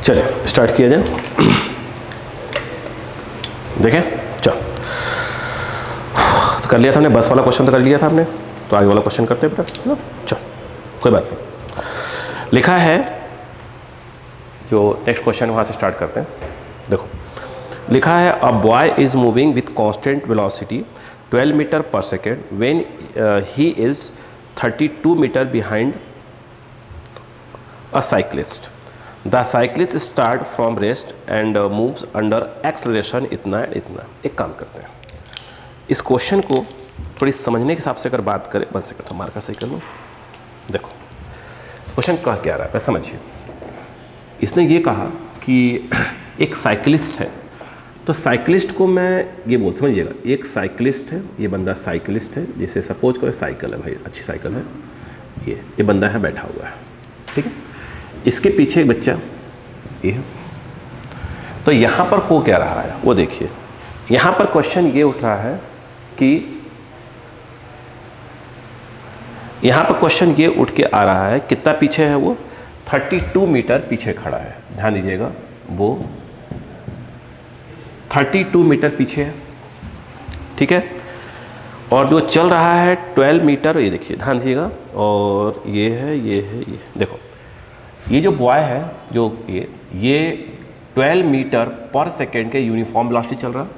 चलिए स्टार्ट किया जाए। देखें, चलो तो कर लिया था हमने, बस वाला क्वेश्चन तो कर लिया था हमने, तो आगे वाला क्वेश्चन करते हैं बेटा। चलो कोई बात नहीं। लिखा है जो नेक्स्ट क्वेश्चन वहाँ से स्टार्ट करते हैं। देखो लिखा है a boy is moving with constant velocity 12 metre पर second when he is 32 metre behind a cyclist. The cyclist start from rest and moves under acceleration इतना एंड इतना। एक काम करते हैं, इस क्वेश्चन को थोड़ी समझने के हिसाब से अगर बात करें, बस सेकंड मार्कर सही कर लो। देखो क्वेश्चन कह क्या रहा है, समझिए। इसने ये कहा कि एक साइकिलिस्ट है, तो साइकिलिस्ट को मैं ये बोल समझिएगा, एक साइकिलिस्ट है, ये बंदा साइकिलिस्ट है, जैसे सपोज करो साइकिल है भाई, अच्छी साइकिल है, ये बंदा है बैठा हुआ है, ठीक है। इसके पीछे एक बच्चा ये है, तो यहाँ पर हो क्या रहा है वो देखिए। यहाँ पर क्वेश्चन ये उठ रहा है कि यहाँ पर क्वेश्चन ये उठ के आ रहा है, कितना पीछे है वो, 32 मीटर पीछे खड़ा है। ध्यान दीजिएगा, वो 32 मीटर पीछे है, ठीक है। और जो चल रहा है 12 मीटर, ये देखिए ध्यान दीजिएगा, और ये है, ये देखो, ये जो बॉय है, जो ये 12 मीटर पर सेकेंड के यूनिफॉर्म वेलोसिटी चल रहा है।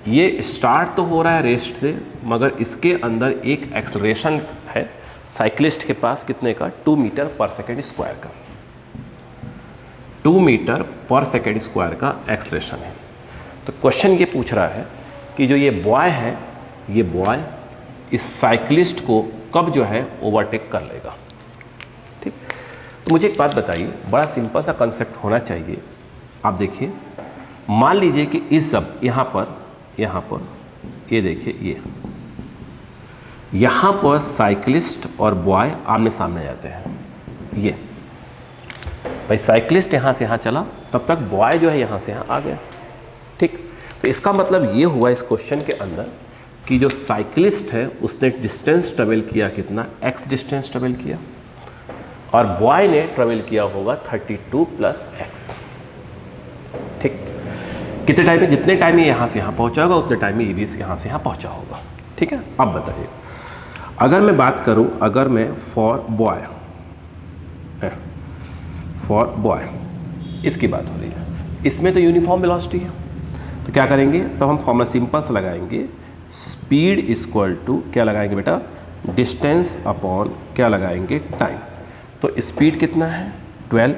ये स्टार्ट तो हो रहा है रेस्ट से, मगर इसके अंदर एक एक्सेलरेशन है साइक्लिस्ट के पास, कितने का, 2 मीटर पर सेकेंड स्क्वायर का, 2 मीटर पर सेकेंड स्क्वायर का एक्सेलरेशन है। तो क्वेश्चन ये पूछ रहा है कि जो ये बॉय है, ये बॉय इस साइक्लिस्ट को कब जो है ओवरटेक कर लेगा, ठीक। तो मुझे एक बात बताइए, बड़ा सिंपल सा कंसेप्ट होना चाहिए। आप देखिए, मान लीजिए कि इस सब यहाँ पर ये देखिए, यहाँ पर साइक्लिस्ट और बॉय आमने सामने जाते हैं। ये भाई साइक्लिस्ट यहाँ से यहाँ चला, तब तक बॉय जो है यहाँ से यहाँ आ गया, ठीक। तो इसका मतलब ये हुआ इस क्वेश्चन के अंदर कि जो साइक्लिस्ट है उसने डिस्टेंस ट्रेवल किया, कितना, x डिस्टेंस ट्रेवल किया, और बॉय ने ट्रेवल किया होगा 32 प्लस x, ठीक। कितने टाइम में, जितने टाइम में यहाँ से यहाँ पहुँचा होगा उतने टाइम में ये भी यहाँ से यहाँ पहुँचा होगा, ठीक है। अब बताइए, अगर मैं बात करूँ, अगर मैं फॉर बॉय इसकी बात हो रही है, इसमें तो यूनिफॉर्म वेलोसिटी है, तो क्या करेंगे, तो हम फॉर्मूला सिंपल से लगाएंगे, स्पीड इक्वल टू क्या लगाएंगे बेटा, डिस्टेंस अपॉन क्या लगाएंगे, टाइम। तो स्पीड कितना है 12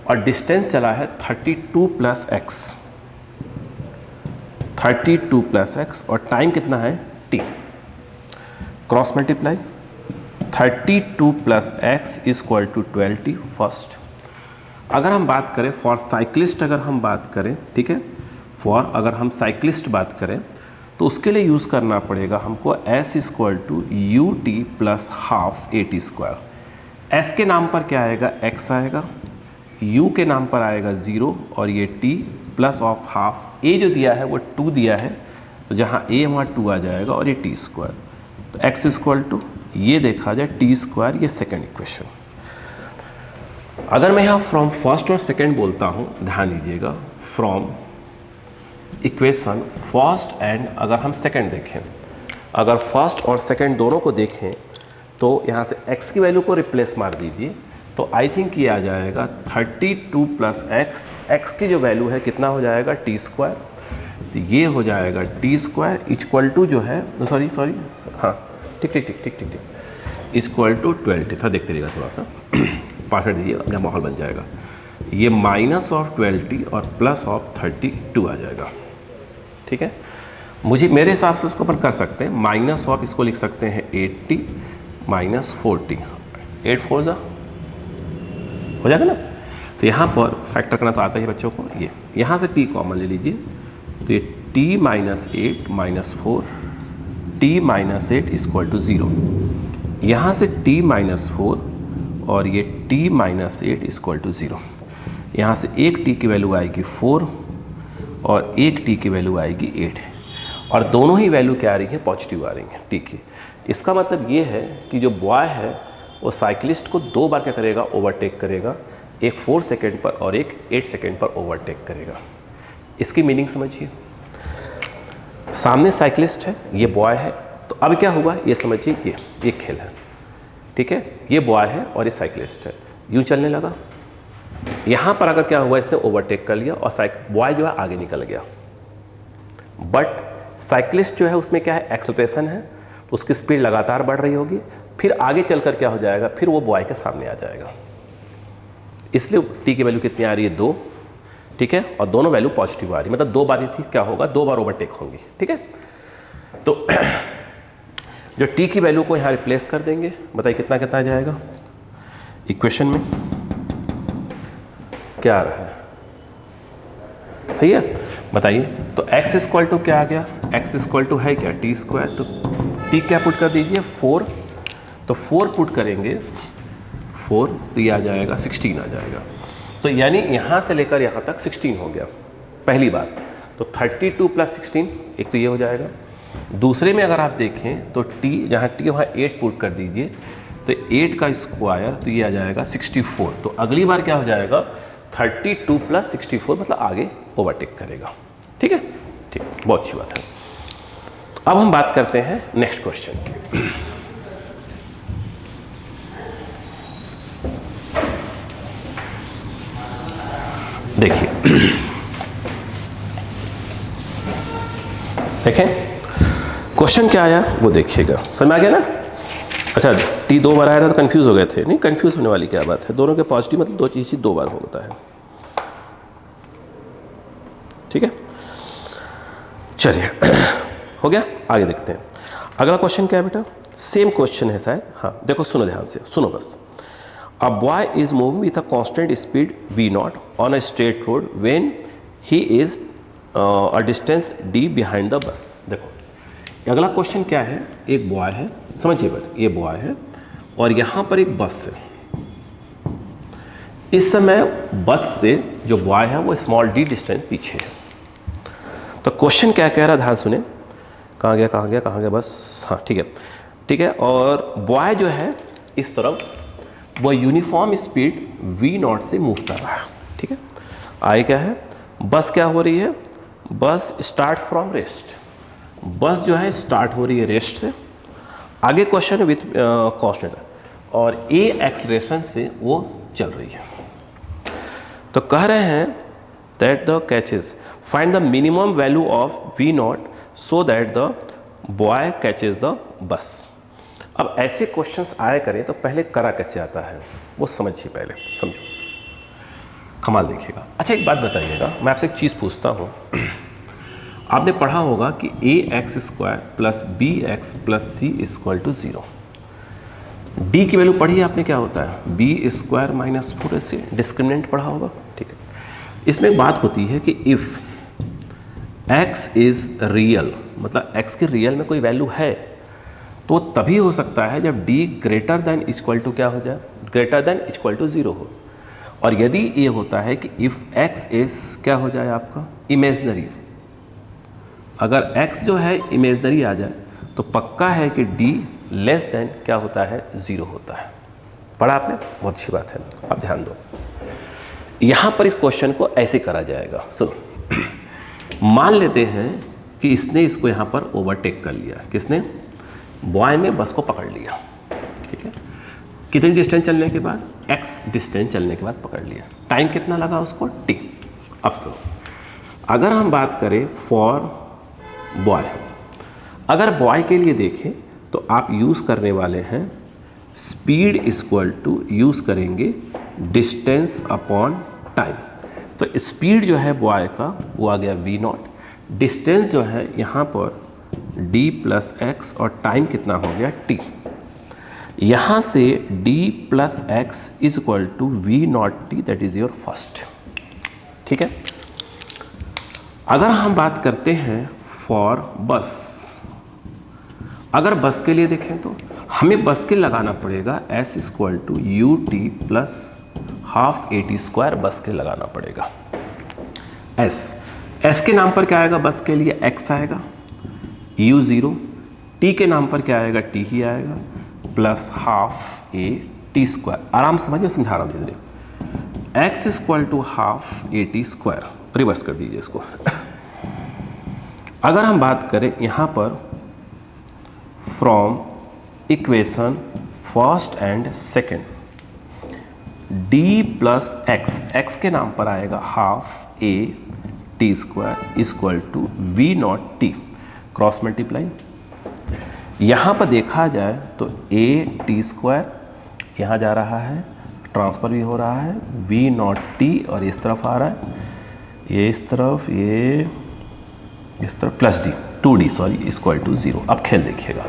और डिस्टेंस चला है 32 प्लस एक्स, 32 प्लस एक्स, और टाइम कितना है t। Cross multiply 32 plus X equal to 12t first. अगर हम बात करें फॉर साइक्लिस्ट, अगर हम बात करें, ठीक है, फॉर अगर हम साइक्लिस्ट बात करें तो उसके लिए यूज़ करना पड़ेगा हमको s equal to U T plus half A T square. S के नाम पर क्या आएगा, x आएगा, u के नाम पर आएगा 0, और ये t plus of half, a जो दिया है वो 2 दिया है, तो जहाँ a वहाँ 2 आ जाएगा, और ये t स्क्वायर। तो x इक्वल टू ये देखा जाए t स्क्वायर, ये सेकेंड इक्वेशन। अगर मैं यहाँ फ्रॉम फर्स्ट और सेकेंड बोलता हूँ, ध्यान दीजिएगा, फ्रॉम इक्वेशन फर्स्ट एंड अगर हम सेकेंड देखें, अगर फर्स्ट और सेकेंड दोनों को देखें तो यहाँ से x की वैल्यू को रिप्लेस मार दीजिए, तो आई थिंक ये आ जाएगा 32 प्लस x की जो वैल्यू है कितना हो जाएगा, t स्क्वायर। तो ये हो जाएगा t स्क्वायर इक्वल टू जो है, सॉरी हाँ ठीक इक्वल टू 12t था, देखते रहिएगा थोड़ा सा पासवर्ड दीजिए, अपना माहौल बन जाएगा। ये माइनस ऑफ 12t और प्लस ऑफ 32 आ जाएगा, ठीक है। मुझे मेरे हिसाब से उसको अपन कर सकते हैं, माइनस ऑफ इसको लिख सकते हैं 8t माइनस 4t, 8 4 जा हो जाएगा ना। तो यहाँ पर फैक्टर करना तो आता ही बच्चों को, ये यहाँ से t कॉमन ले लीजिए, तो ये t minus 8 minus 4, t minus 8 equal to 0, यहाँ से t माइनस 4 और ये t माइनस 8 इक्वल टू 0। यहाँ से एक t की वैल्यू आएगी 4 और एक t की वैल्यू आएगी 8, और दोनों ही वैल्यू क्या आ रही है, पॉजिटिव आ रही है t की। इसका मतलब ये है कि जो बॉय है वो साइकिलिस्ट को 2 बार क्या करेगा, ओवरटेक करेगा। एक 4 सेकेंड पर और एक 8 सेकेंड पर ओवरटेक करेगा। इसकी मीनिंग समझिए, सामने साइकिलिस्ट है, ये बॉय है, तो अब क्या हुआ ये समझिए, ये खेल है, ठीक है, ये बॉय है और ये साइकिलिस्ट है, यूं चलने लगा। यहां पर अगर क्या हुआ, इसने ओवरटेक कर लिया और बॉय जो है आगे निकल गया, बट साइकिलिस्ट जो है उसमें क्या है, एक्सेलरेशन है, उसकी स्पीड लगातार बढ़ रही होगी, फिर आगे चलकर क्या हो जाएगा, फिर वो बॉय के सामने आ जाएगा। इसलिए टी की वैल्यू कितनी आ रही है, 2, ठीक है, और दोनों वैल्यू पॉजिटिव आ रही है, मतलब 2 बार ये चीज़ क्या होगा, 2 बार ओवरटेक होंगी, ठीक है। तो जो टी की वैल्यू को यहाँ रिप्लेस कर देंगे, बताइए कितना कितना आ जाएगा, इक्वेशन में क्या आ रहा है, सही है, बताइए। तो x इक्वल टू क्या आ गया, x इक्वल टू है क्या, टी स्क्वायर, तो t क्या पुट कर दीजिए, 4, तो 4 पुट करेंगे, 4, तो ये आ जाएगा 16 आ जाएगा। तो यानी यहाँ से लेकर यहाँ तक 16 हो गया पहली बार। तो 32 + 16, एक तो ये हो जाएगा। दूसरे में अगर आप देखें तो t, जहाँ t वहाँ 8 पुट कर दीजिए, तो 8 का स्क्वायर, तो ये आ जाएगा 64। तो अगली बार क्या हो जाएगा, 32 + 64, मतलब आगे ओवरटेक करेगा, ठीक है, ठीक, बहुत अच्छी बात है। अब हम बात करते हैं नेक्स्ट क्वेश्चन की। देखिए देखें क्वेश्चन क्या आया वो देखिएगा, समझ में आ गया ना। अच्छा, टी 2 बार आया था तो कंफ्यूज हो गए थे, नहीं कंफ्यूज होने वाली क्या बात है, दोनों के पॉजिटिव मतलब 2 चीज़ 2 बार होता है, ठीक है। चलिए हो गया, आगे देखते हैं। अगला क्वेश्चन क्या है बेटा, सेम क्वेश्चन है शायद, हाँ देखो, सुनो ध्यान से, सुनो बस। A boy is moving with a constant speed v0 on a straight road when he is a distance d behind the bus। देखो अगला क्वेश्चन क्या है, एक बॉय है, समझिए बात, ये बॉय है और यहाँ पर एक बस है। इस समय बस से जो बॉय है वो स्मॉल d डिस्टेंस पीछे है। तो क्वेश्चन क्या कह रहा है, ध्यान सुने, कहाँ गया कहाँ गया कहाँ गया, बस हाँ ठीक है ठीक है। और बॉय जो है इस तरफ वो यूनिफॉर्म स्पीड v0 से मूव कर रहा है, ठीक है। आगे क्या है, बस क्या हो रही है, बस स्टार्ट फ्रॉम रेस्ट, बस जो है स्टार्ट हो रही है रेस्ट से। आगे क्वेश्चन विथ कांस्टेंट और a एक्सेलरेशन से वो चल रही है। तो कह रहे हैं that the catches, find the minimum value of v0 so that the boy catches the bus. अब ऐसे क्वेश्चंस आया करें तो पहले करा कैसे आता है वो समझिए, पहले समझो, कमाल देखिएगा। अच्छा एक बात बताइएगा, मैं आपसे एक चीज़ पूछता हूँ, आपने पढ़ा होगा कि ax² + bx + c = 0। d की वैल्यू पढ़ी आपने, क्या होता है b² - 4ac, डिस्क्रिमिनेंट पढ़ा होगा, ठीक है। इसमें बात होती है कि इफ़ x इज़ रियल, मतलब x के रियल में कोई वैल्यू है तो तभी हो सकता है जब d greater than equal to क्या हो जाए, ग्रेटर देन इक्वल टू 0 हो। और यदि ये होता है कि इफ़ x इज क्या हो जाए आपका इमेजनरी, अगर x जो है इमेजनरी आ जाए तो पक्का है कि d लेस देन क्या होता है, 0 होता है। पढ़ा आपने, बहुत अच्छी बात है। अब ध्यान दो, यहाँ पर इस क्वेश्चन को ऐसे करा जाएगा, सुनो। मान लेते हैं कि इसने इसको यहाँ पर ओवरटेक कर लिया, किसने, बॉय ने बस को पकड़ लिया, ठीक है। कितनी डिस्टेंस चलने के बाद, x डिस्टेंस चलने के बाद पकड़ लिया। टाइम कितना लगा उसको, t। अब सुनो, अगर हम बात करें फॉर बॉय, अगर बॉय के लिए देखें तो आप यूज़ करने वाले हैं स्पीड इक्वल टू, यूज़ करेंगे डिस्टेंस अपॉन टाइम। तो स्पीड जो है बॉय का वो आ गया v0, डिस्टेंस जो है यहाँ पर d + x और टाइम कितना हो गया t। यहाँ से d + x = v0t, that is your first, ठीक है। अगर हम बात करते हैं फॉर बस, अगर बस के लिए देखें तो हमें बस के लगाना पड़ेगा s = ut + ½ at² बस के लगाना पड़ेगा। s के नाम पर क्या आएगा, बस के लिए x आएगा, u0, t के नाम पर क्या आएगा, t ही आएगा, + ½ at²। आराम समझिए, समझा रहा हूँ धीरे धीरे। x equal to half A T square, reverse कर दीजिए इसको। अगर हम बात करें यहाँ पर from equation first and second, d plus x के नाम पर आएगा half A T square equal to V naught T, cross multiply. यहाँ पर देखा जाए तो ए टी स्क्वायर यहाँ जा रहा है, ट्रांसफ़र भी हो रहा है, वी नॉट टी और इस तरफ आ रहा है, ये इस तरफ, ये इस तरफ, plus D, 2d sorry equal to 0। अब खेल देखिएगा,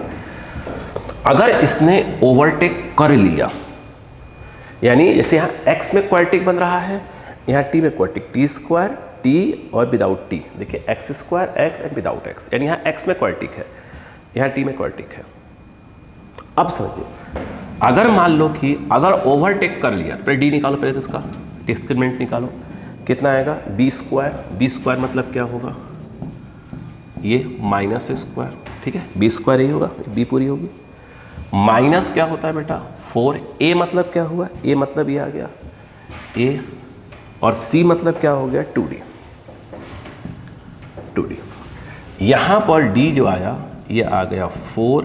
अगर इसने ओवरटेक कर लिया, यानी जैसे यहाँ x में क्वाड्रेटिक बन रहा है, यहाँ t में क्वाड्रेटिक, टी स्क्वायर t और विदाउट t, देखिए x square x and without x, यानी यहाँ x में क्वाड्रेटिक है, यहाँ t में क्वाड्रेटिक है। अब समझिए, अगर मान लो कि अगर ओवरटेक कर लिया, पहले d निकालो, पहले तो इसका डिस्क्रिमिनेंट निकालो, कितना आएगा बी स्क्वायर मतलब क्या होगा, ये माइनस स्क्वायर, ठीक है, बी स्क्वायर यही होगा, बी पूरी होगी, माइनस क्या होता है बेटा 4a मतलब क्या हुआ, a मतलब ये आ गया a, और c मतलब क्या हो गया 2d। यहाँ पर d जो आया ये आ गया 4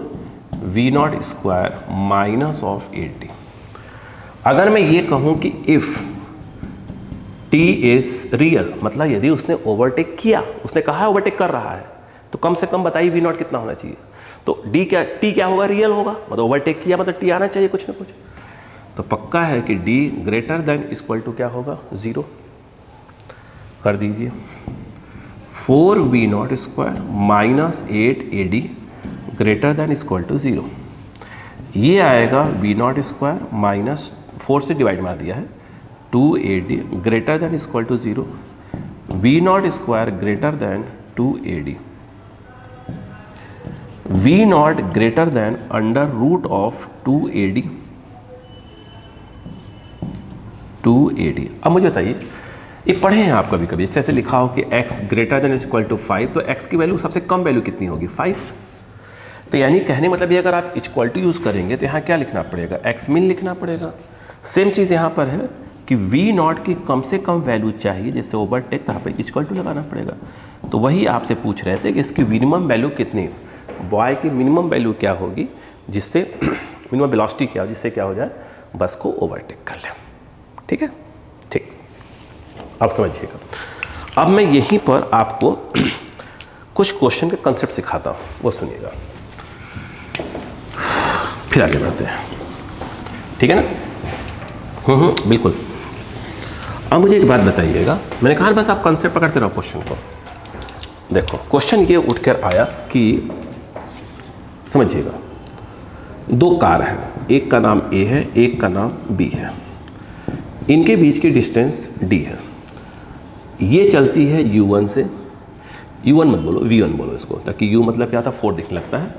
v0 square minus of 8d। अगर मैं ये कहूँ कि इफ t इज रियल, मतलब यदि उसने ओवरटेक किया, उसने कहा ओवरटेक कर रहा है, तो कम से कम बताइए v0 कितना होना चाहिए, तो t क्या होगा, रियल होगा, मतलब ओवरटेक किया मतलब t आना चाहिए कुछ ना कुछ, तो पक्का है कि d greater than equal to क्या होगा 0। कर दीजिए 4v0 square minus 8ad greater than equal to 0, ये आएगा v0 स्क्वायर माइनस 4 से डिवाइड मार दिया है 2ad greater than equal to 0, v0 square greater than 2ad, v0 greater than under root of 2ad। अब मुझे बताइए, ये पढ़े हैं आप कभी कभी, ऐसे लिखा हो कि x greater than equal to 5, तो x की वैल्यू सबसे कम वैल्यू कितनी होगी 5, तो यानी कहने मतलब ये अगर आप इक्वल टू यूज़ करेंगे तो यहाँ क्या लिखना पड़ेगा, x min लिखना पड़ेगा। सेम चीज़ यहाँ पर है कि v0 की कम से कम वैल्यू चाहिए, जैसे ओवरटेक, तो यहाँ पर इक्वल टू लगाना पड़ेगा। तो वही आपसे पूछ रहे थे कि इसकी मिनिमम वैल्यू कितनी, बॉय की मिनिमम वैल्यू क्या होगी, जिससे मिनिमम वेलोसिटी क्या हो, जिससे क्या हो जाए बस को ओवरटेक कर ले, ठीक है, ठीक। अब समझिएगा, अब मैं यहीं पर आपको कुछ क्वेश्चन के कंसेप्ट सिखाता हूँ, वो सुनिएगा, फिर आगे बढ़ते हैं, ठीक है ना। बिल्कुल। अब मुझे एक बात बताइएगा, मैंने कहा बस आप कंसेप्ट पकड़ते रहो क्वेश्चन को। देखो क्वेश्चन ये उठकर आया कि समझिएगा, दो कार हैं, एक का नाम A है, एक का नाम B है, इनके बीच की डिस्टेंस D है, ये चलती है U1 से, U1 मत बोलो V1 बोलो इसको, ताकि U मतलब क्या था 4 दिखने लगता है,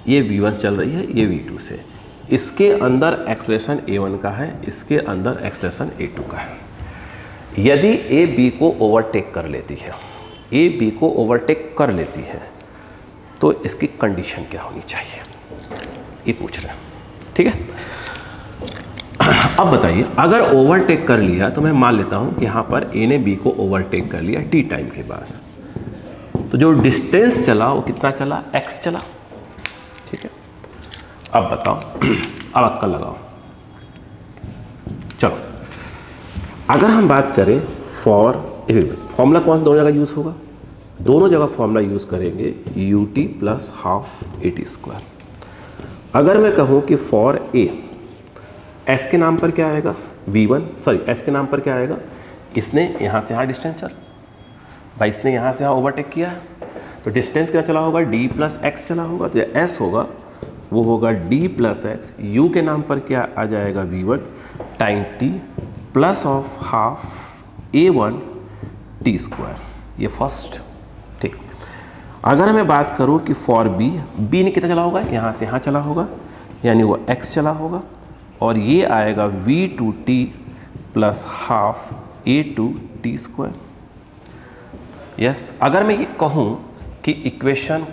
ये V1 चल रही है, ये V2 से, इसके अंदर एक्सेलरेशन A1 का है, इसके अंदर एक्सेलरेशन A2 का है। यदि A B को ओवरटेक कर लेती है, A B को ओवरटेक कर लेती है, तो इसकी कंडीशन क्या होनी चाहिए, ये पूछ रहे हैं, ठीक है। अब बताइए, अगर ओवरटेक कर लिया तो मैं मान लेता हूं कि यहाँ पर A ने B को ओवरटेक कर लिया t टाइम के बाद, तो जो डिस्टेंस चला वो कितना चला, x चला, ठीक है। अब बताओ, अब अक्कल लगाओ, चलो अगर हम बात करें फॉर्मूला कौन दोनों जगह यूज़ होगा, दोनों जगह फॉर्मूला यूज़ करेंगे ut plus half A T square. अगर मैं कहूँ कि फॉर a, s के नाम पर क्या आएगा v1, सॉरी s के नाम पर क्या आएगा, इसने यहाँ से यहाँ डिस्टेंस चल भाई, इसने यहाँ से यहाँ ओवरटेक किया है, तो डिस्टेंस क्या चला होगा d प्लस एक्स चला होगा, तो जो s होगा वो होगा d प्लस एक्स, u के नाम पर क्या आ जाएगा v1 time t plus of half a1 T square, ये फर्स्ट, ठीक। अगर मैं बात करूं कि फॉर b ने कितना चला होगा, यहाँ से यहाँ चला होगा, यानी वो x चला होगा, और ये आएगा v2t plus half a2 T square. Yes, अगर मैं ये कहूँ कि equation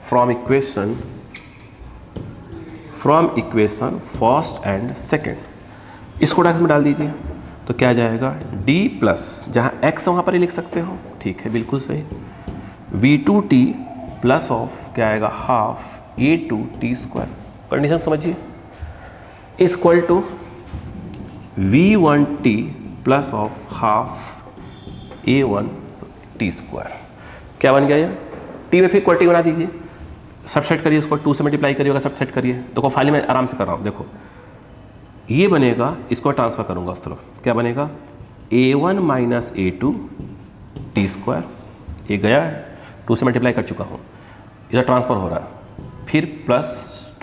from equation first and second, इसको डायरेक्ट में डाल दीजिए, तो क्या जाएगा d प्लस, जहाँ x वहाँ पर ही लिख सकते हो, ठीक है, बिल्कुल सही, v2t प्लस ऑफ क्या आएगा हाफ a2t स्क्वायर, कंडीशन समझिए, equal to v1t plus of half a1t square. क्या बन गया ये, t में फिर क्वालिटी बना दीजिए, सबसेट करिए, इसको 2 से मल्टीप्लाई करिएगा, सबसेट करिए, देखो फाइल में आराम से कर रहा हूँ, देखो ये बनेगा, इसको ट्रांसफर करूँगा उस तरफ, क्या बनेगा a1 माइनस a2t स्क्वायर, ये गया 2 से मल्टीप्लाई कर चुका हूँ, इधर ट्रांसफर हो रहा है, फिर plus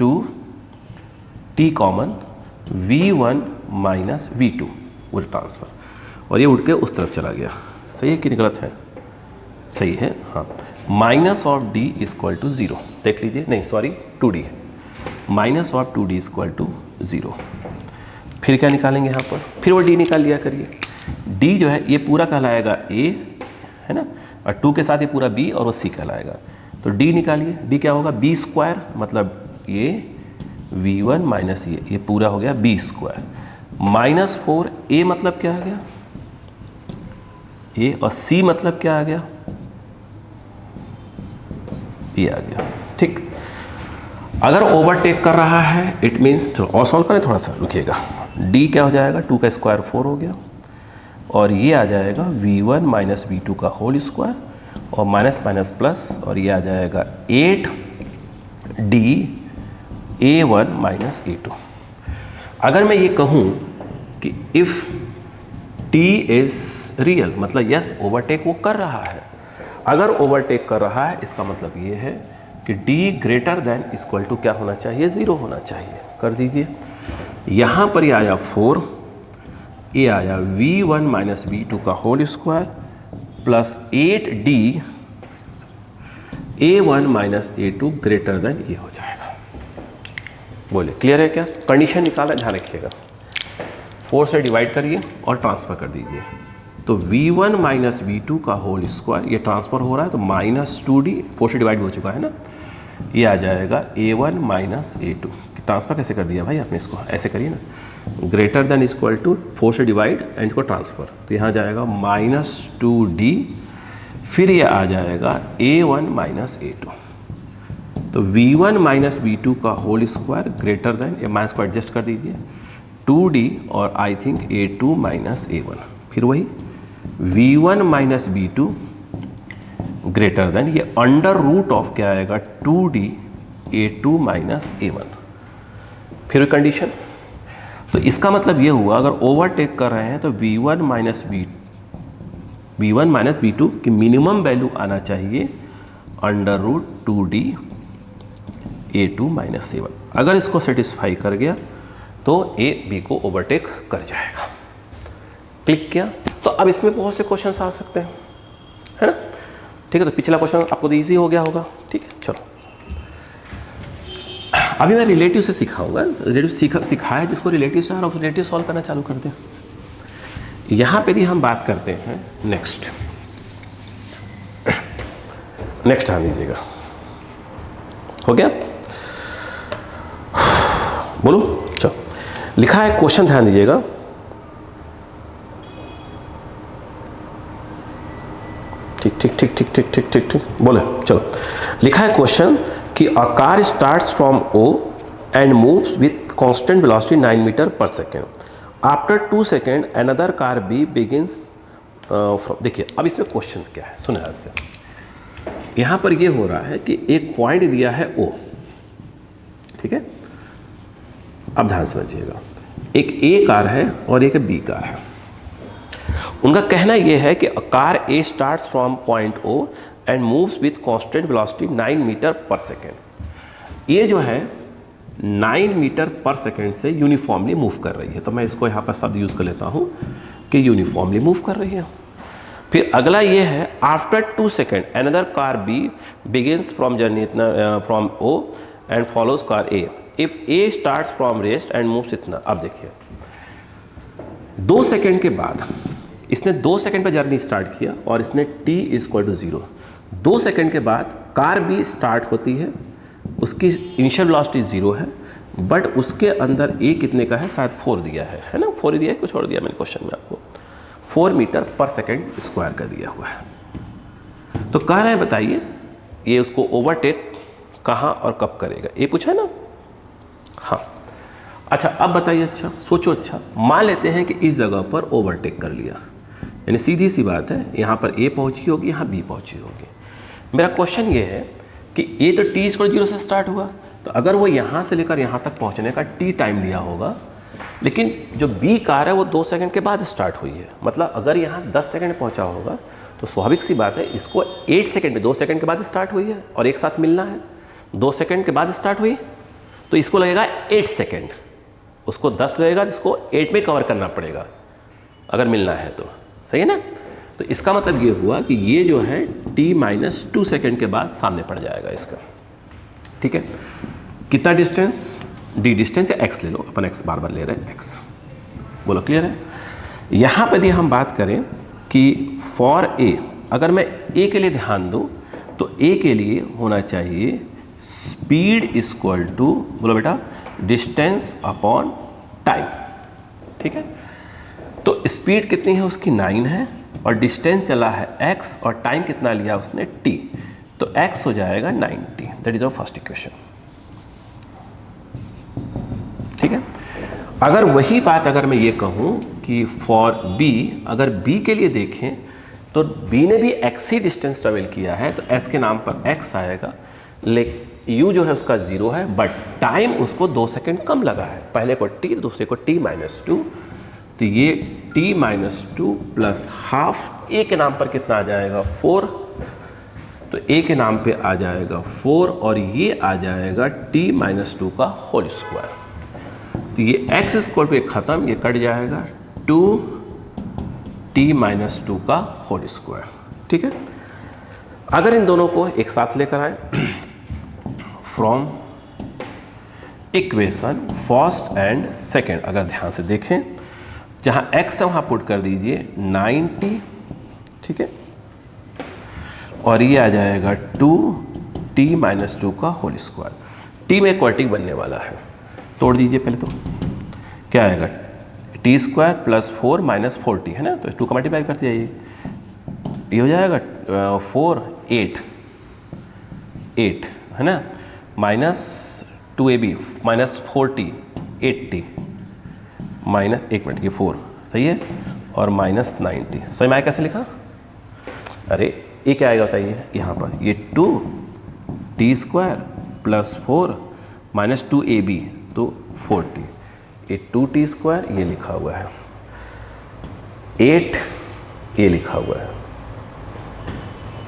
2t common v1 minus v2 वो ट्रांसफर, और ये उठ के उस तरफ चला गया, सही है कि गलत है, सही है, हाँ, minus of d equal to 0, देख लीजिए, नहीं sorry 2d, minus of 2d equal to 0, फिर क्या निकालेंगे यहाँ पर, फिर वो d निकाल लिया करिए, d जो है ये पूरा कहलाएगा a है ना, और 2 के साथ ये पूरा b और वो c कहलाएगा, तो d निकालिए, d क्या होगा b स्क्वायर, मतलब ये v1 माइनस ये पूरा हो गया b स्क्वायर, माइनस 4 a मतलब क्या आ गया a, और c मतलब क्या आ गया ये आ गया, ठीक। अगर ओवरटेक कर रहा है इट मीन्स, और सॉल्व करें थोड़ा सा, रुकिएगा, d क्या हो जाएगा 2 का स्क्वायर 4 हो गया, और ये आ जाएगा v1 माइनस v2 का होल स्क्वायर, और माइनस माइनस प्लस, और ये आ जाएगा 8d a1 माइनस a2। अगर मैं ये कहूँ कि इफ़ t इज़ रियल, मतलब यस ओवरटेक वो कर रहा है, अगर ओवरटेक कर रहा है इसका मतलब ये है कि d greater than equal to क्या होना चाहिए 0 होना चाहिए, कर दीजिए, यहाँ पर ये आया 4, ये आया v1 माइनस v2 का whole square plus 8d a1 minus a2 greater than ये हो जाएगा, बोले क्लियर है क्या, कंडीशन निकाला, ध्यान रखिएगा, 4 से डिवाइड करिए और ट्रांसफर कर दीजिए, तो v1 माइनस v2 का होल स्क्वायर, ये ट्रांसफर हो रहा है तो माइनस 2d, 4 से डिवाइड हो चुका है ना, ये आ जाएगा a1 माइनस a2, ट्रांसफर कैसे कर दिया भाई आपने, इसको ऐसे करिए ना, ग्रेटर देन इक्वल टू 4 से डिवाइड एंड इसको ट्रांसफर, तो यहाँ जाएगा माइनस 2d, फिर ये आ जाएगा a1 माइनस a2, तो v1 माइनस v2 का होल स्क्वायर ग्रेटर देन, ये माइनस को एडजस्ट कर दीजिए, 2d और I think a2 minus a1, फिर वही v1 minus v2 greater than, ये अंडर रूट ऑफ क्या आएगा 2d a2 माइनस a1, फिर कंडीशन, तो इसका मतलब ये हुआ अगर ओवरटेक कर रहे हैं तो v1 माइनस v2 की मिनिमम वैल्यू आना चाहिए under root 2d a2 minus a1, अगर इसको सेटिस्फाई कर गया तो a b को ओवरटेक कर जाएगा, क्लिक किया, तो अब इसमें बहुत से क्वेश्चंस आ सकते हैं, है ना, ठीक है, तो पिछला क्वेश्चन आपको तो ईजी हो गया होगा, ठीक है, चलो अभी मैं रिलेटिव से सिखाऊंगा, रिलेटिव सिखाया जिसको रिलेटिव से, और रिलेटिव सॉल्व करना चालू करते हैं। यहाँ पे भी हम बात करते हैं नेक्स्ट ध्यान दीजिएगा, हो गया, बोलो, चलो लिखा है क्वेश्चन, ध्यान दीजिएगा, ठीक, बोले, चलो लिखा है क्वेश्चन कि a car starts from O and moves with constant velocity 9 metre पर second, after 2 second another car B begins from, देखिए अब इसमें क्वेश्चन क्या है, सुने ध्यान से, यहाँ पर ये हो रहा है कि एक पॉइंट दिया है O, ठीक है, अब ध्यान समझिएगा, एक A कार है और एक B कार है, उनका कहना यह है कि car A starts from point O and moves with constant velocity 9 metre पर सेकेंड, ये जो है 9 मीटर पर सेकेंड से यूनिफॉर्मली मूव कर रही है, तो मैं इसको यहाँ पर शब्द यूज़ कर लेता हूँ कि यूनिफॉर्मली मूव कर रही है। फिर अगला ये है after 2 second another car B begins from journey इतना from O and follows car A, if A starts from rest and moves इतना, अब देखिए 2 सेकेंड के बाद इसने 2 सेकेंड पर जर्नी स्टार्ट किया और इसने t इक्वल टू 0, 2 सेकेंड के बाद कार B स्टार्ट होती है, उसकी इनिशियल वेलोसिटी 0 है, बट उसके अंदर ए कितने का है, शायद 4 दिया है ना, 4 ही दिया है, कुछ और दिया मैंने क्वेश्चन में आपको, 4 मीटर पर सेकेंड स्क्वायर का दिया हुआ है। तो कह रहे हैं बताइए ये उसको ओवरटेक कहाँ और कब करेगा, ये पूछा है ना। हाँ अच्छा अब बताइए, अच्छा सोचो, अच्छा मान लेते हैं कि इस जगह पर ओवरटेक कर लिया, यानी सीधी सी बात है यहाँ पर ए पहुँची होगी, यहाँ बी पहुँची होगी। मेरा क्वेश्चन ये है कि ए तो टी स्क्वायर 0 से स्टार्ट हुआ, तो अगर वो यहाँ से लेकर यहाँ तक पहुँचने का टी टाइम लिया होगा, लेकिन जो बी कार है वो 2 सेकंड के बाद स्टार्ट हुई है, मतलब अगर यहाँ 10 सेकंड पहुँचा होगा तो स्वाभाविक सी बात है इसको 8 सेकंड में 2 सेकंड के बाद स्टार्ट हुई है और एक साथ मिलना है, 2 सेकंड के बाद स्टार्ट हुई तो इसको लगेगा 8 सेकंड, उसको 10 लगेगा जिसको 8 में कवर करना पड़ेगा अगर मिलना है तो, सही है ना। तो इसका मतलब ये हुआ कि ये जो है t-2 सेकंड के बाद सामने पड़ जाएगा इसका, ठीक है। कितना डिस्टेंस, d डिस्टेंस या x ले लो, अपन x बार बार ले रहे हैं, x बोलो क्लियर है। यहाँ पर यदि हम बात करें कि फॉर a, अगर मैं a के लिए ध्यान दूँ तो a के लिए होना चाहिए स्पीड इक्वल टू, बोलो बेटा, डिस्टेंस अपॉन टाइम, ठीक है। तो स्पीड कितनी है उसकी 9 है और डिस्टेंस चला है x और टाइम कितना लिया उसने t, तो x हो जाएगा 90, that is our first equation, ठीक है। अगर वही बात अगर मैं ये कहूँ कि फॉर b, अगर b के लिए देखें तो b ने भी x ही डिस्टेंस ट्रेवल किया है तो s के नाम पर x आएगा, लेकिन u जो है उसका 0 है बट टाइम उसको 2 सेकंड कम लगा है, पहले को t दूसरे को t-2, तो ये t-2 प्लस हाफ a के नाम पर कितना आ जाएगा 4, तो a के नाम पे आ जाएगा 4 और ये आ जाएगा t-2 का होल स्क्वायर, तो ये x स्क्वायर पे खत्म, ये कट जाएगा 2t-2 का होल स्क्वायर, ठीक है। अगर इन दोनों को एक साथ लेकर आए from equation first and second, अगर ध्यान से देखें जहाँ x है वहाँ पुट कर दीजिए 90, ठीक है, और ये आ जाएगा 2t-2 का होल स्क्वायर, t में क्वाड्रेटिक बनने वाला है, तोड़ दीजिए पहले तो, क्या आएगा t square plus 4 minus 4t है ना, तो 2 का मल्टीप्लाई करते जाइए, ये हो जाएगा 4 8 है ना, minus 2ab minus 4t 8t minus, एक मिनट, ये 4 सही है, और माइनस 90, सही मैं कैसे लिखा, अरे ये क्या आएगा बताइए, यहाँ पर ये 2t square plus 4 minus 2ab तो 4t, ये 2t स्क्वायर ये लिखा हुआ है, 8 ये लिखा हुआ है,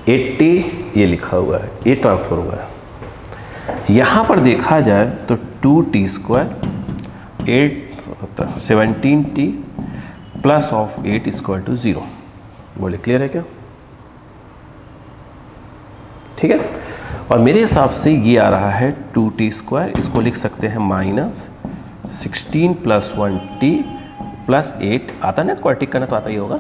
80 ये लिखा हुआ है, ये ट्रांसफर हुआ है। यहाँ पर देखा जाए तो 2t square 17t plus of 8 equal to 0, बोले क्लियर है क्या, ठीक है। और मेरे हिसाब से ये आ रहा है 2t स्क्वायर, इसको लिख सकते हैं माइनस 16 प्लस 1t प्लस 8, आता ना क्वाड्रेटिक करना तो आता ही होगा,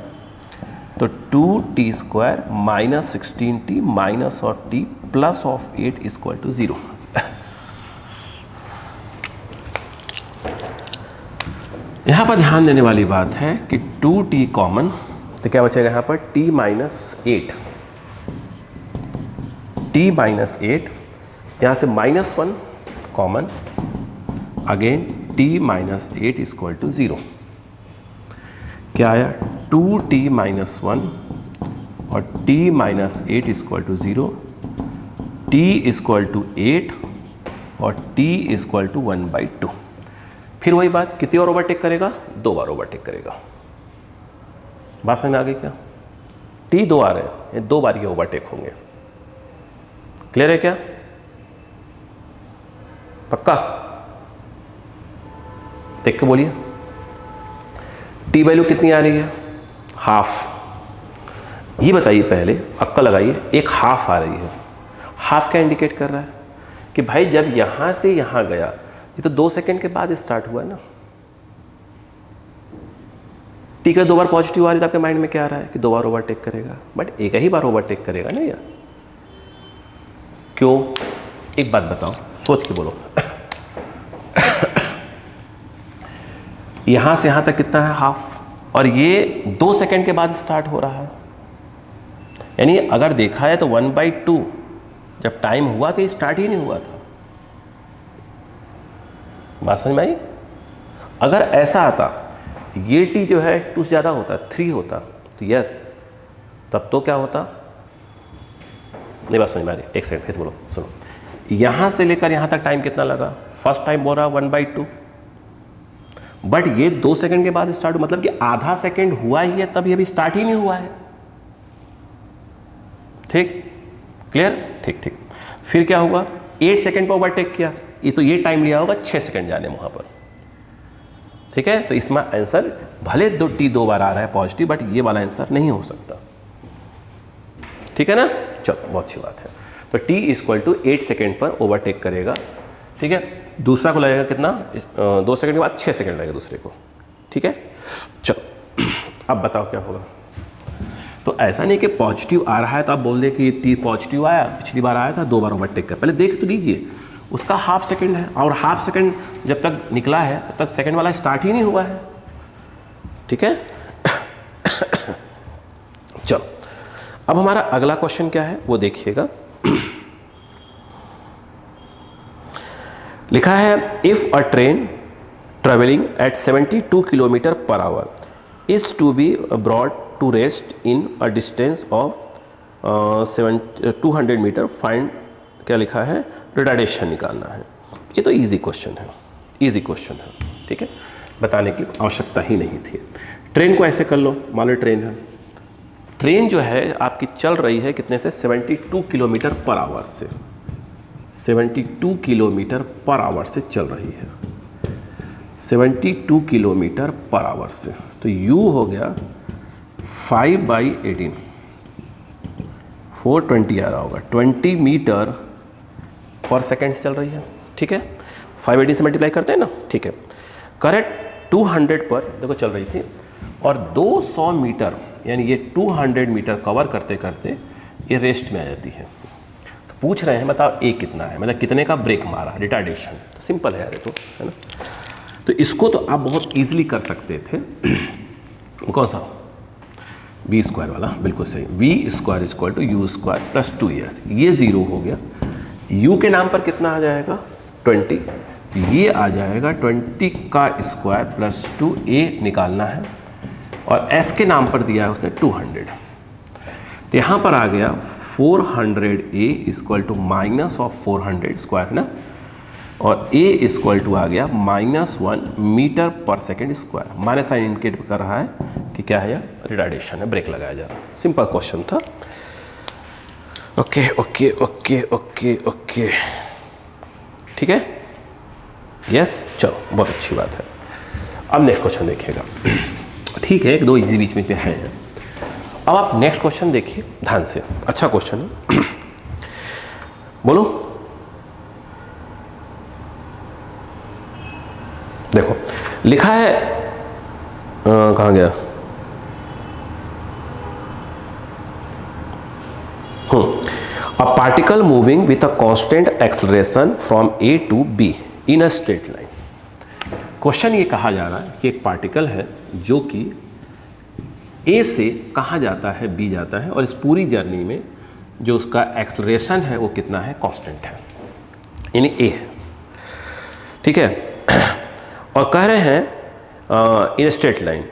तो 2t square minus 16t minus और t plus of 8 equal to 0। यहाँ पर ध्यान देने वाली बात है कि 2t कॉमन, तो क्या बचेगा यहाँ पर t-8, t-8, यहाँ से -1 common, again t-8 equal to 0, क्या आया 2t-1 और t-8 equal to 0, t equal to 8 और t इक्वल टू 1/2। फिर वही बात, कितनी बार ओवरटेक करेगा, 2 बार ओवरटेक करेगा, बात समझ में आ गई क्या, t 2 आ रहे हैं, ये 2 बार ये ओवरटेक होंगे, क्लियर है क्या, पक्का, देख के बोलिए, t वैल्यू कितनी आ रही है, हाफ, ये बताइए पहले, अक्का लगाइए, एक हाफ आ रही है, हाफ क्या इंडिकेट कर रहा है कि भाई जब यहां से यहां गया, ये तो 2 सेकंड के बाद स्टार्ट हुआ है ना, ठीक है, 2 बार पॉजिटिव आ रही है तो आपके माइंड में क्या आ रहा है कि 2 बार ओवरटेक करेगा, बट एक ही बार ओवरटेक करेगा ना यार, क्यों, एक बात बताओ, सोच के बोलो यहां से यहां तक कितना है, हाफ, और ये 2 सेकंड के बाद स्टार्ट हो रहा है। यानी अगर देखा है तो 1/2 जब टाइम हुआ तो ये स्टार्ट ही नहीं हुआ था। बात समझ में आई? अगर ऐसा आता, ये टी जो है 2 से ज़्यादा होता, 3 होता, तो यस, तब तो क्या होता, नहीं बात समझ में आ रही, एक सेकंड फिर से बोलो, सुनो। यहाँ से लेकर यहाँ तक टाइम कितना लगा, फर्स्ट टाइम बोल रहा 1/2, बट ये 2 सेकंड के बाद स्टार्ट, मतलब कि आधा सेकंड हुआ ही है, तब ये भी स्टार्ट ही नहीं हुआ है। ठीक, क्लियर, ठीक ठीक। फिर क्या हुआ, 8 सेकंड पर ओवरटेक किया, ये तो ये टाइम लिया होगा 6 सेकंड जाने में वहां पर। ठीक है, तो इसमें आंसर भले टी 2 बार आ रहा है पॉजिटिव, बट ये वाला आंसर नहीं हो सकता। ठीक है ना, चलो बहुत अच्छी बात है। तो t = 8 सेकेंड पर ओवरटेक करेगा। ठीक है, दूसरा को लगेगा कितना, 2 सेकंड के बाद 6 सेकंड लगेगा दूसरे को। ठीक है, चलो अब बताओ क्या होगा। तो ऐसा नहीं कि पॉजिटिव आ रहा है तो आप बोल दे कि टी पॉजिटिव आया, पिछली बार आया था, 2 बार ओवरटेक कर, पहले देख तो लीजिए, उसका हाफ सेकंड है, और हाफ सेकंड जब तक निकला है तब तक सेकंड वाला स्टार्ट ही नहीं हुआ है। ठीक है चलो अब हमारा अगला क्वेश्चन क्या है वो देखिएगा। लिखा है if a train travelling at 72 kilometre पर hour is to be brought to rest in a distance of 200 metre, find, क्या लिखा है, रिटार्डेशन निकालना है। ये तो इजी क्वेश्चन है, इजी क्वेश्चन है। ठीक है, बताने की आवश्यकता ही नहीं थी। ट्रेन को ऐसे कर लो, मान लो ट्रेन है, ट्रेन जो है आपकी चल रही है कितने से, 72 किलोमीटर पर आवर से, 72 किलोमीटर पर आवर से चल रही है, 72 किलोमीटर पर आवर से। तो u हो गया 5/18, 420 आ रहा होगा, 20 मीटर पर सेकेंड से चल रही है। ठीक है, 580 से मल्टीप्लाई करते हैं ना। ठीक है, करेक्ट 200 पर देखो चल रही थी, और 200 मीटर यानी ये 200 मीटर कवर करते करते ये रेस्ट में आ जाती है। तो पूछ रहे हैं बताओ ए कितना है, मतलब कितने का ब्रेक मारा, रिटार्डेशन। तो सिंपल है यार ये तो, है ना। तो इसको तो आप बहुत ईजिली कर सकते थे। कौन सा, v² वाला, बिल्कुल सही, v² = u² + 2s, ये 0 हो गया। u के नाम पर कितना आ जाएगा, 20, ये आ जाएगा 20 का स्क्वायर + 2a निकालना है, और s के नाम पर दिया है उसने 200, तो यहाँ पर आ गया 400a = -400² ना, और a = आ गया -1 मीटर पर second square. Minus sign indicate कर रहा है कि क्या है, रिटार्डेशन है, ब्रेक लगाया जा रहा है। सिंपल क्वेश्चन था। Okay okay okay okay okay, ठीक है, यस, चलो बहुत अच्छी बात है। अब नेक्स्ट क्वेश्चन देखिएगा। ठीक है, 1-2 इजी बीच में है। अब आप नेक्स्ट क्वेश्चन देखिए ध्यान से, अच्छा क्वेश्चन है। बोलो, देखो लिखा है, कहाँ गया, a particle moving with a constant acceleration from A to B in a straight line। Question ये कहा जा रहा है कि एक पार्टिकल है जो कि A से कहाँ जाता है, B जाता है, और इस पूरी जर्नी में जो उसका एक्सेलरेशन है वो कितना है, कांस्टेंट है, यानी A है। ठीक है, और कह रहे हैं इन स्ट्रेट लाइन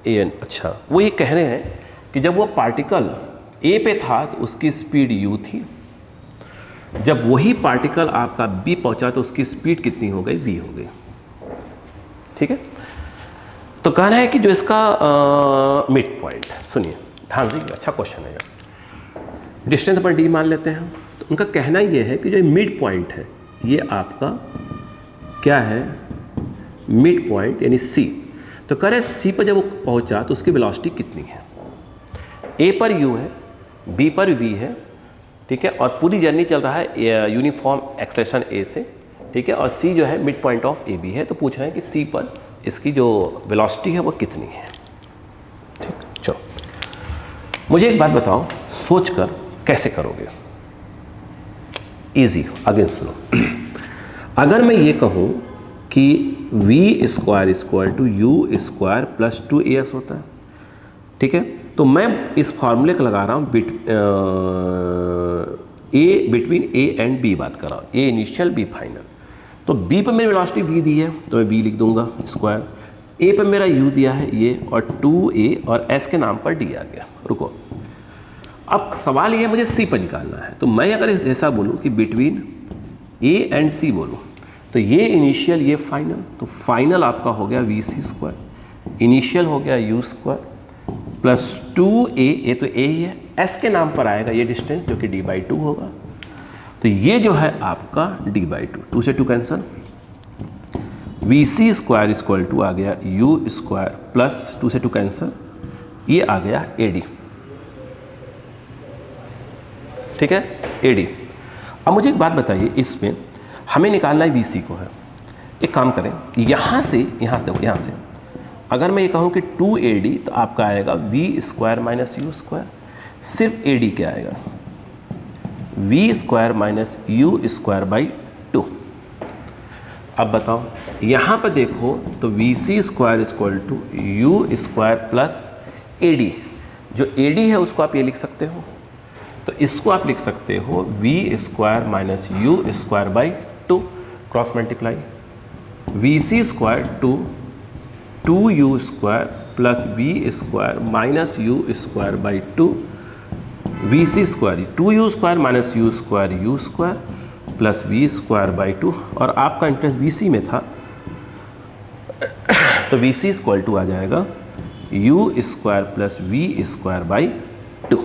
ए। अच्छा, वो ये कह रहे हैं कि जब वो पार्टिकल A पे था तो उसकी स्पीड u थी, जब वही पार्टिकल आपका B पहुंचा तो उसकी स्पीड कितनी हो गई, v हो गई। ठीक है, तो कहना है कि जो इसका मिड पॉइंट, सुनिए ध्यान दीजिए, अच्छा क्वेश्चन है, डिस्टेंस पर d मान लेते हैं। तो उनका कहना यह है कि जो मिड पॉइंट है ये आपका क्या है, मिड पॉइंट यानी C। तो कह रहे C पर जब वो पहुंचा तो उसकी वेलोसिटी कितनी है, A पर u है, B पर v है, ठीक है, और पूरी जर्नी चल रहा है यूनिफॉर्म एक्सेलरेशन A से, ठीक है, और C जो है मिड पॉइंट ऑफ AB है। तो पूछ रहे हैं कि C पर इसकी जो वेलोसिटी है वो कितनी है। ठीक, चलो मुझे एक बात बताओ, सोचकर कैसे करोगे, इजी, अगेन सुनो। अगर मैं ये कहूँ कि V square equal to U square plus 2as होता है। ठीक है, तो मैं इस फॉर्मूले का लगा रहा हूँ बिटवीन ए एंड बी बात कर रहा हूँ, ए इनिशियल बी फाइनल। तो बी पर मेरी वेलोसिटी वी दी है तो मैं वी लिख दूंगा स्क्वायर, ए पर मेरा यू दिया है ये, और 2a और s के नाम पर डी आ गया। रुको, अब सवाल ये मुझे सी पर निकालना है। तो मैं अगर ऐसा बोलूँ कि बिटवीन ए एंड सी बोलूँ, तो ये इनिशियल ये फाइनल, तो फाइनल आपका हो गया वी सी स्क्वायर, इनिशियल हो गया यू स्क्वायर प्लस 2a, ए तो ए ही है, s के नाम पर आएगा ये डिस्टेंस जो कि d/2 होगा। तो ये जो है आपका d/2, 2 से 2 cancel, V C square equal to आ गया यू स्क्वायर प्लस 2 से 2 कैंसल, ये आ गया AD। ठीक है, AD। अब मुझे एक बात बताइए, इसमें हमें निकालना है VC को है। एक काम करें, यहाँ से देखो, यहाँ से अगर मैं ये कहूँ कि 2AD तो आपका आएगा V square minus U square, सिर्फ AD क्या आएगा, V square minus U square by 2। अब बताओ, यहाँ पर देखो तो VC square equal to U square plus AD, जो AD है उसको आप ये लिख सकते हो, तो इसको आप लिख सकते हो V square minus U square by 2, cross multiply, VC square to 2u square plus V square minus U square by 2, VC square 2u square minus U square plus V square by 2, और आपका interest VC में था तो VC square to आ जाएगा U square plus V square by 2।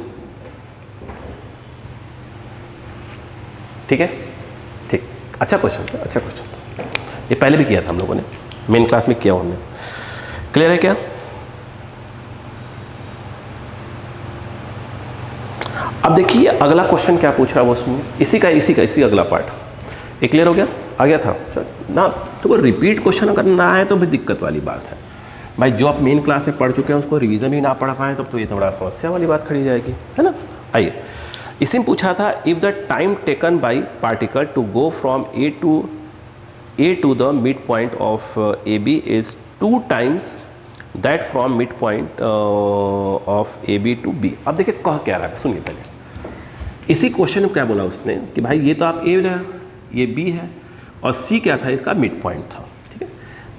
ठीक है, ठीक, अच्छा क्वेश्चन था, अच्छा क्वेश्चन था, ये पहले भी किया था हम लोगों ने, मेन क्लास में किया हमने। क्लियर है क्या? अब देखिए अगला क्वेश्चन क्या पूछ रहा है वो सुनिए, इसी अगला पार्ट। ये क्लियर हो गया? आ गया था ना? तो रिपीट क्वेश्चन अगर ना आए तो भी दिक्कत वाली बात है भाई। जो आप मेन क्लास में पढ़ चुके हैं उसको रिवीजन ही ना पढ़ पाए तो ये थोड़ा समस्या वाली बात खड़ी जाएगी, है ना। आइए, इसी में पूछा था, if the time taken by particle to go from A to the mid point of AB is 2 times that from mid point of AB to B। अब देखिए कह क्या रहा है, सुनिए पहले। इसी क्वेश्चन में क्या बोला उसने कि भाई ये तो आप A है, ये B है, और C क्या था, इसका मिड पॉइंट था। ठीक है,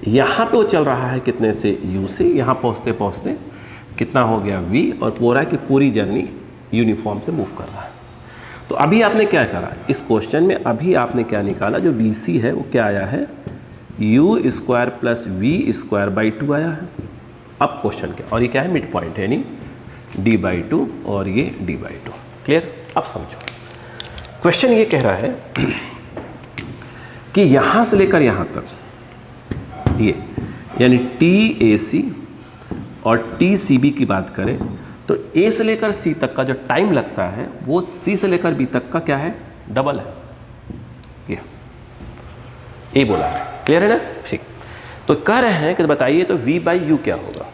यहाँ पे वो चल रहा है कितने से, U से, यहाँ पहुँचते पहुँचते कितना हो गया V, और पूरा की पूरी जर्नी यूनिफॉर्म से मूव कर रहा है। तो अभी आपने क्या करा इस क्वेश्चन में, अभी आपने क्या निकाला, जो VC है वो क्या आया है, U square plus V square by 2 आया है। अब क्वेश्चन क्या, और ये क्या है, मिड पॉइंट है, यानी d/2 और ये d/2। क्लियर? अब समझो, क्वेश्चन ये कह रहा है कि यहां से लेकर यहां तक ये, यानी TAC और TCB की बात करें तो A से लेकर C तक का जो टाइम लगता है वो C से लेकर B तक का क्या है, डबल है। ये A बोला है, क्लियर है ना? ठीक, तो कह रहे हैं कि बताइए तो V/U क्या होगा,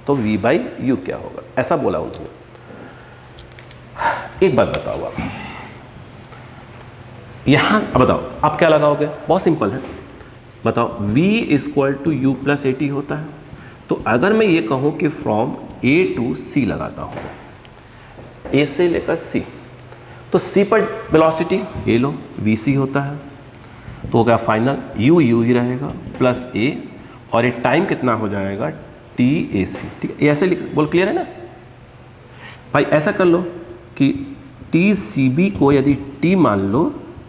तो V/U क्या होगा, ऐसा बोला उन्होंने। एक बात बताओ आप, यहां अब बताओ आप क्या लगाओगे, बहुत सिंपल है, बताओ V equal to U plus AT होता है। तो अगर मैं ये कहूं कि फ्रॉम A टू C लगाता हूं, A से लेकर C, तो C पर वेलोसिटी A लो, VC होता है, तो हो गया फाइनल U ही रहेगा प्लस A, और ये टाइम कितना हो जाएगा, TAC। ठीक है, ऐसे लिख बोल, क्लियर है ना भाई? ऐसा कर लो कि TCB को यदि T मान लो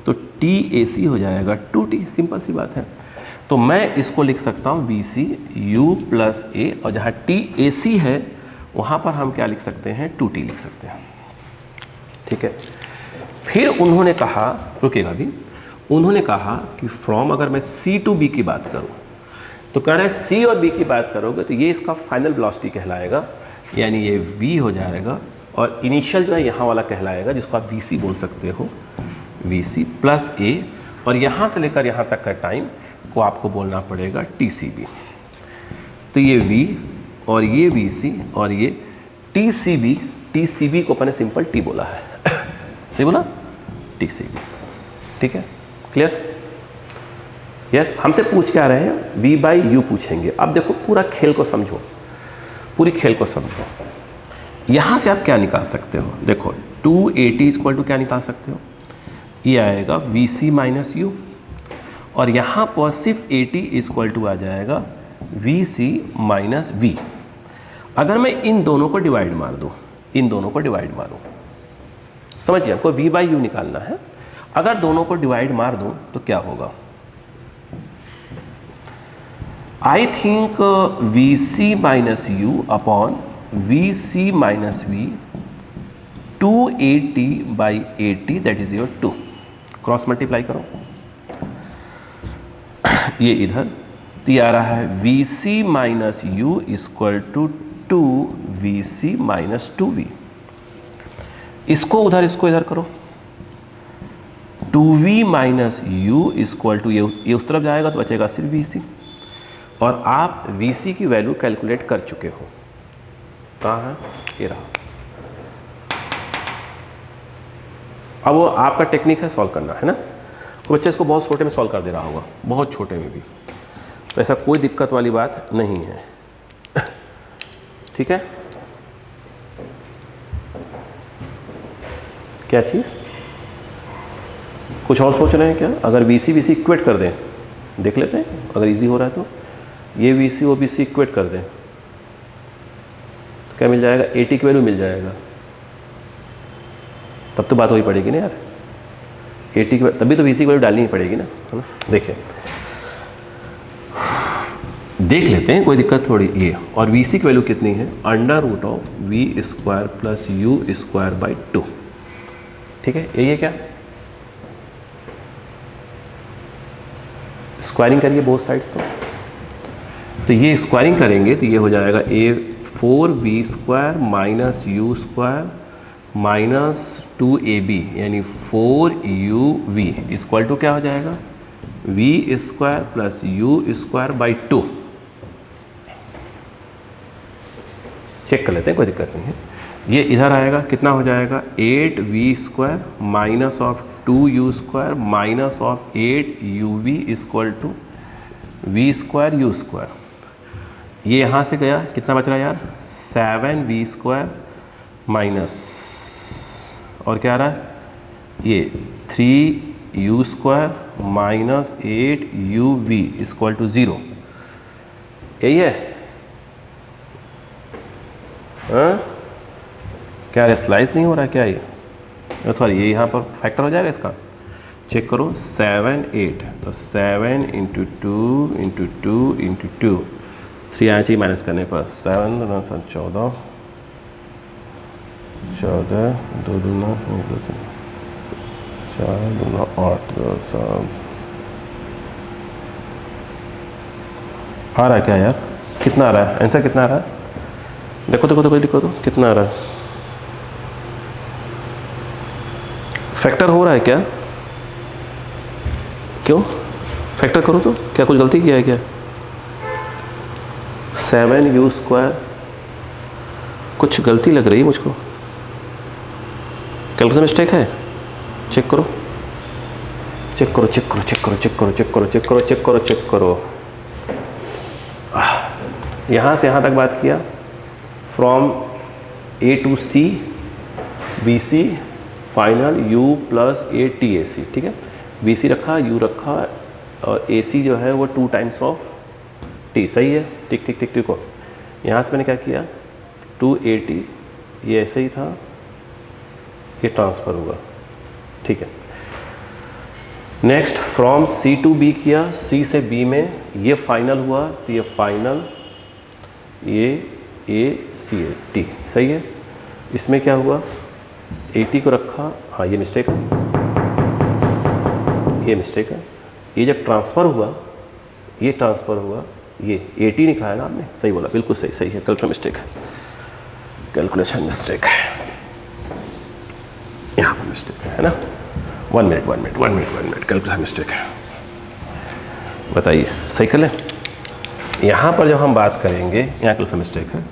तो TAC हो जाएगा 2T, सिंपल सी बात है। तो मैं इसको लिख सकता हूँ VC U प्लस A, और जहाँ TAC है वहाँ पर हम क्या लिख सकते हैं, 2T लिख सकते हैं। ठीक है, फिर उन्होंने कहा, रुकेगा भी, उन्होंने कहा कि फ्रॉम अगर मैं C टू B की बात करूँ तो कह रहे हैं C और B की बात करोगे तो ये इसका फाइनल वेलोसिटी कहलाएगा, यानी ये V हो जाएगा, और इनिशियल जो है यहाँ वाला कहलाएगा, जिसको आप VC बोल सकते हो, VC प्लस A, और यहाँ से लेकर यहाँ तक का टाइम को आपको बोलना पड़ेगा TCB। तो ये V और ये VC और ये TCB को अपने सिंपल T बोला है सही बोला, TCB। ठीक है, क्लियर? यस, हमसे पूछ क्या रहे हैं, v बाई यू पूछेंगे। अब देखो पूरा खेल को समझो, पूरी खेल को समझो। यहाँ से आप क्या निकाल सकते हो, देखो 2AT इक्वल टू क्या निकाल सकते हो, ये आएगा VC माइनस यू, और यहाँ पर सिर्फ AT इक्वल टू आ जाएगा VC माइनस V। अगर मैं इन दोनों को डिवाइड मार दूँ, इन दोनों को डिवाइड मारूँ, समझिए हमको v बाई यू निकालना है। अगर दोनों को डिवाइड मार दूँ तो क्या होगा, I think VC minus U upon VC minus V 2AT by AT that is your 2। Cross multiply करो, ये इधर तो ये आ रहा है VC minus U equal to 2VC minus 2V। इसको उधर, इसको इधर करो, 2V minus U equal to ये उस तरफ जाएगा तो बचेगा सिर्फ VC, और आप VC की वैल्यू कैलकुलेट कर चुके हो। कहाँ है, ये रहा। अब वो आपका टेक्निक है सॉल्व करना, है ना। तो बच्चे इसको बहुत छोटे में सॉल्व कर दे रहा होगा, बहुत छोटे में भी, तो ऐसा कोई दिक्कत वाली बात नहीं है। ठीक है, क्या चीज़, कुछ और सोच रहे हैं क्या? अगर VC इक्वेट कर दें, देख लेते हैं अगर इजी हो रहा है तो, ये VC और BC इक्वेट कर दें तो क्या मिल जाएगा, AT की वैल्यू मिल जाएगा। तब तो बात वही पड़ेगी ना यार, AT की, तभी तो VC की वैल्यू डालनी ही पड़ेगी ना, है ना। देखिए देख लेते हैं, कोई दिक्कत थोड़ी। ये और VC की वैल्यू कितनी है, under root of V square plus U square by 2। ठीक है, यही है क्या, स्क्वायरिंग करिए बोथ साइड्स। तो ये स्क्वायरिंग करेंगे तो ये हो जाएगा 4V square minus U square minus 2AB यानी 4UV इक्वल टू क्या हो जाएगा, V square plus U square by 2। Check कर लेते हैं, कोई दिक्कत नहीं है। ये इधर आएगा, कितना हो जाएगा, 8V square minus of 2U square minus of 8UV equal to V square U square. ये यहाँ से गया, कितना बच रहा है यार, 7V स्क्वायर माइनस, और क्या आ रहा है, ये 3U square minus 8UV equal to 0। यही है, हाँ क्या है, स्लाइस नहीं हो रहा है क्या, ये थोड़ा ये यहाँ पर फैक्टर हो जाएगा इसका, चेक करो 7 8, तो 7 इंटू 2 इंटू 2 इंटू 2, 3 आना चाहिए माइनस करने पर, 7 2 9 14 14 2 2 9 4 2 9 8 आ रहा है क्या यार, कितना आ रहा है आंसर, कितना आ रहा है, देखो देखो देखो देखो तो कितना आ रहा है, फैक्टर हो रहा है क्या, क्यों फैक्टर करो तो, क्या कुछ गलती किया है क्या, 7U स्क्वायर, कुछ गलती लग रही है मुझको, कैलकुलेशन मिस्टेक है, चेक करो चेक करो चेक करो चेक करो चेक करो चेक करो चेक करो चेक करो चेक करो। यहाँ से यहाँ तक बात किया, from A to C BC final U plus ATAC, ठीक है, BC रखा, U रखा, और AC जो है वो 2 टाइम्स ऑफ T, सही है, टिक टिक टिक टिक को। यहाँ से मैंने क्या किया, 2AT, ये ऐसे ही था, ये ट्रांसफ़र होगा, ठीक है। Next from C to B किया, C से B में ये फाइनल हुआ, तो ये फाइनल, ये ACAT, सही है। इसमें क्या हुआ, AT को रखा, हाँ ये मिस्टेक है, ये मिस्टेक है, ये जब ट्रांसफ़र हुआ, ये ट्रांसफ़र हुआ, ये AT निकाला ना आपने, सही बोला, बिल्कुल सही, सही है, कैलकुलेशन मिस्टेक है, कैलकुलेशन मिस्टेक है, यहाँ पर मिस्टेक है ना। 1 मिनट कैलकुलेशन मिस्टेक है, बताइए सही कर लें। यहाँ पर जब हम बात करेंगे, यहाँ कैलकुलेशन मिस्टेक है,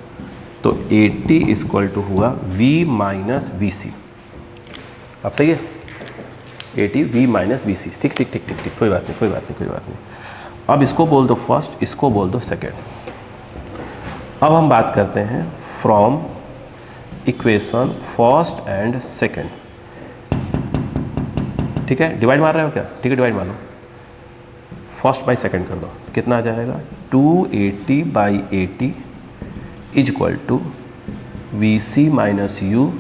तो AT इक्वल टू हुआ V माइनस VC, अब सही है, AT V माइनस VC, ठीक ठीक ठीक ठीक ठीक, कोई बात नहीं कोई बात नहीं कोई बात नहीं। अब इसको बोल दो फर्स्ट, इसको बोल दो सेकेंड। अब हम बात करते हैं from equation first and second. ठीक है, डिवाइड मार रहे हो क्या? ठीक है, डिवाइड मार लो, फर्स्ट बाई सेकेंड कर दो। कितना आ जाएगा? 280/80 is equal to VC minus U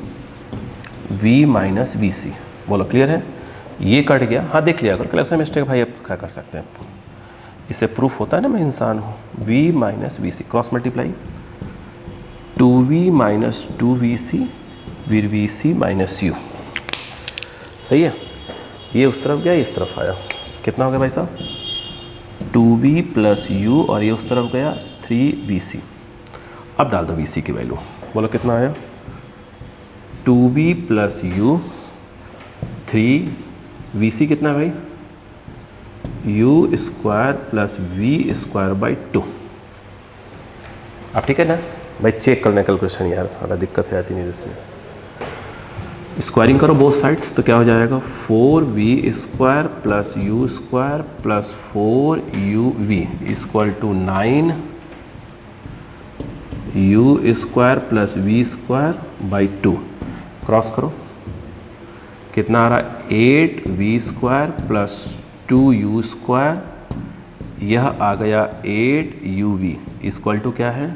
V minus VC। बोलो क्लियर है? ये कट गया, हाँ देख लिया, अगर क्लास में मिस्टेक भाई अब क्या कर सकते हैं, इससे प्रूफ होता है ना मैं इंसान हूँ। V minus VC cross multiply 2V minus 2VC फिर VC माइनस U। सही है, ये उस तरफ गया, ये इस तरफ आया, कितना हो गया भाई साहब? 2V प्लस U और ये उस तरफ गया 3VC। अब डाल दो VC की वैल्यू, बोलो कितना आया? 2V प्लस U 3VC कितना भाई? U square plus V square by 2। अब ठीक है ना भाई, चेक करने कैलकुलेशन यार, थोड़ा दिक्कत है आती नहीं इसमें। स्क्वायरिंग करो बोथ साइड्स तो क्या हो जाएगा? 4V square plus U square plus 4UV equal to 9 U square plus V square by 2। Cross करो, कितना आ रहा है? 8V square plus 2U square, यह आ गया 8UV इक्वल टू क्या है?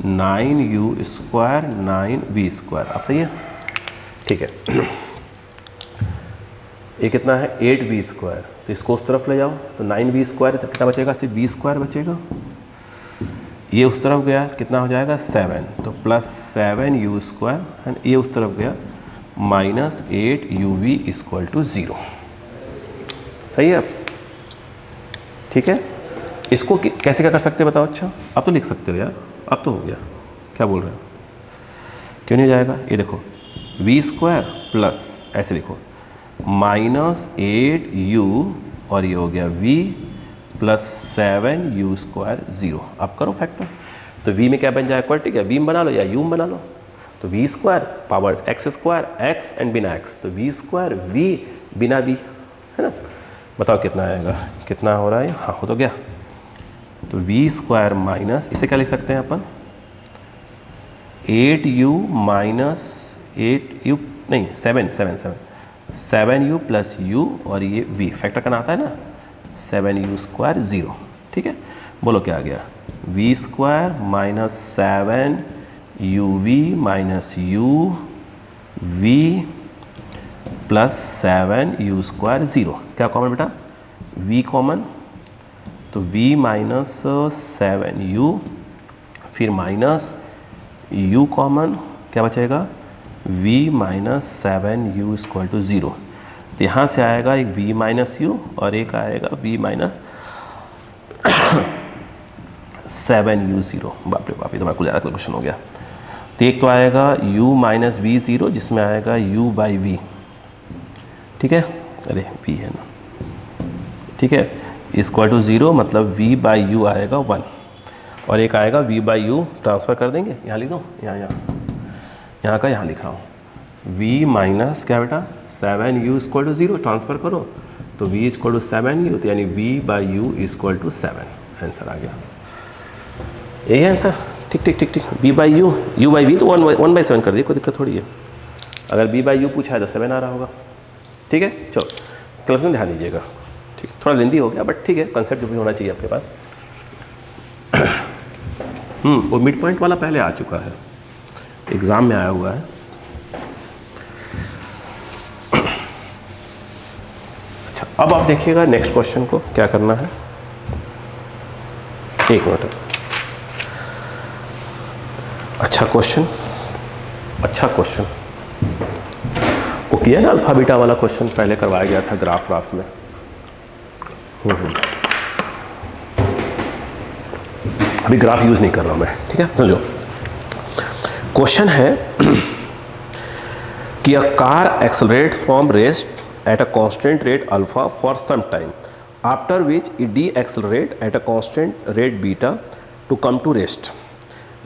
9U square 9V square. अब सही है, ठीक है। ये कितना है? 8V स्क्वायर, तो इसको उस तरफ ले जाओ तो 9V स्क्वायर, तो कितना बचेगा? सिर्फ V स्क्वायर बचेगा। ये उस तरफ गया, कितना हो जाएगा? 7, तो प्लस 7U स्क्वायर एंड ये उस तरफ गया माइनस 8UV इक्वल टू 0। सही है, ठीक है। इसको कैसे क्या कर सकते हैं बताओ? अच्छा अब तो लिख सकते हो यार, अब तो हो गया, क्या बोल रहे हो? क्यों नहीं जाएगा? ये देखो V स्क्वायर प्लस ऐसे लिखो माइनस 8U और ये हो गया V प्लस 7U स्क्वायर 0। अब करो फैक्टर, तो V में क्या बन जाए? क्वाड्रेटिक है, V में बना लो या U में बना लो। तो V square power x square x and बिना x, तो V स्क्वायर V बिना V, है ना। बताओ कितना आएगा? कितना हो रहा है? हाँ हो तो गया। तो V स्क्वायर माइनस, इसे क्या लिख सकते हैं अपन? 8U माइनस 8U नहीं 7U प्लस U और ये V फैक्टर करना आता है ना, 7U स्क्वायर 0। ठीक है, बोलो क्या आ गया? V square minus 7UV minus UV plus 7U square 0। क्या कॉमन बेटा? V कॉमन, तो V माइनस 7U फिर माइनस U कॉमन, क्या बचेगा? V minus 7U equal to 0। तो यहाँ से आएगा एक V माइनस U और एक आएगा V माइनस 7U 0। बाप रे बाप, ये तो कुछ ज़्यादा क्वेश्चन हो गया। तो एक तो आएगा U माइनस V 0 जिसमें आएगा U बाई V। ठीक है, अरे V है ना, ठीक है, इक्वल टू 0 मतलब V बाई U आएगा 1 और एक आएगा V बाई U ट्रांसफ़र कर देंगे, यहाँ लिख दो, यहाँ का यहाँ लिख रहा हूँ V माइनस क्या बेटा 7U इक्वल टू 0 ट्रांसफ़र करो तो V इक्वल टू 7U, तो यानी V by U equal to 7। Answer आ गया, यही है आंसर। ठीक ठीक ठीक ठीक, B by U by V तो 1/7 कर दिए, कोई दिक्कत थोड़ी है। अगर B बाई U पूछा है तो 7 आ रहा होगा। ठीक है, चलो क्लास में ध्यान दीजिएगा। ठीक, थोड़ा लेंदी हो गया बट ठीक है, कंसेप्ट भी होना चाहिए आपके पास। वो मिड पॉइंट वाला पहले आ चुका है, एग्ज़ाम में आया हुआ है। अच्छा, अब आप देखिएगा नेक्स्ट क्वेश्चन को क्या करना है। एक मिनट, अच्छा क्वेश्चन वो किया ना, अल्फा बीटा वाला क्वेश्चन पहले करवाया गया था ग्राफ में। अभी ग्राफ यूज़ नहीं कर रहा हूँ मैं, ठीक है। समझो, क्वेश्चन है कि a car accelerate from rest at a constant rate alpha for some time after which it decelerate at a constant rate beta to come to rest.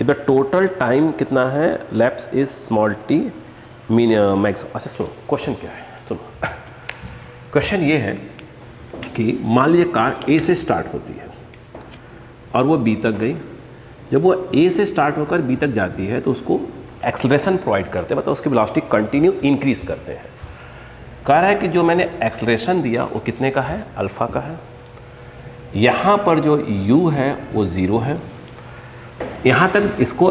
If the total time कितना है lapse is small t mean max. अच्छा सुनो question क्या है, सुनो question ये है कि मान लीजिए कार ए से स्टार्ट होती है और वो बी तक गई। जब वो ए से स्टार्ट होकर बी तक जाती है तो उसको एक्सेलरेशन प्रोवाइड करते हैं, मतलब उसकी वेलोसिटी कंटिन्यू इंक्रीज करते हैं। कह रहा है कि जो मैंने एक्सेलरेशन दिया वो कितने का है, अल्फ़ा का है। यहाँ पर जो u है वो 0 है। यहाँ तक इसको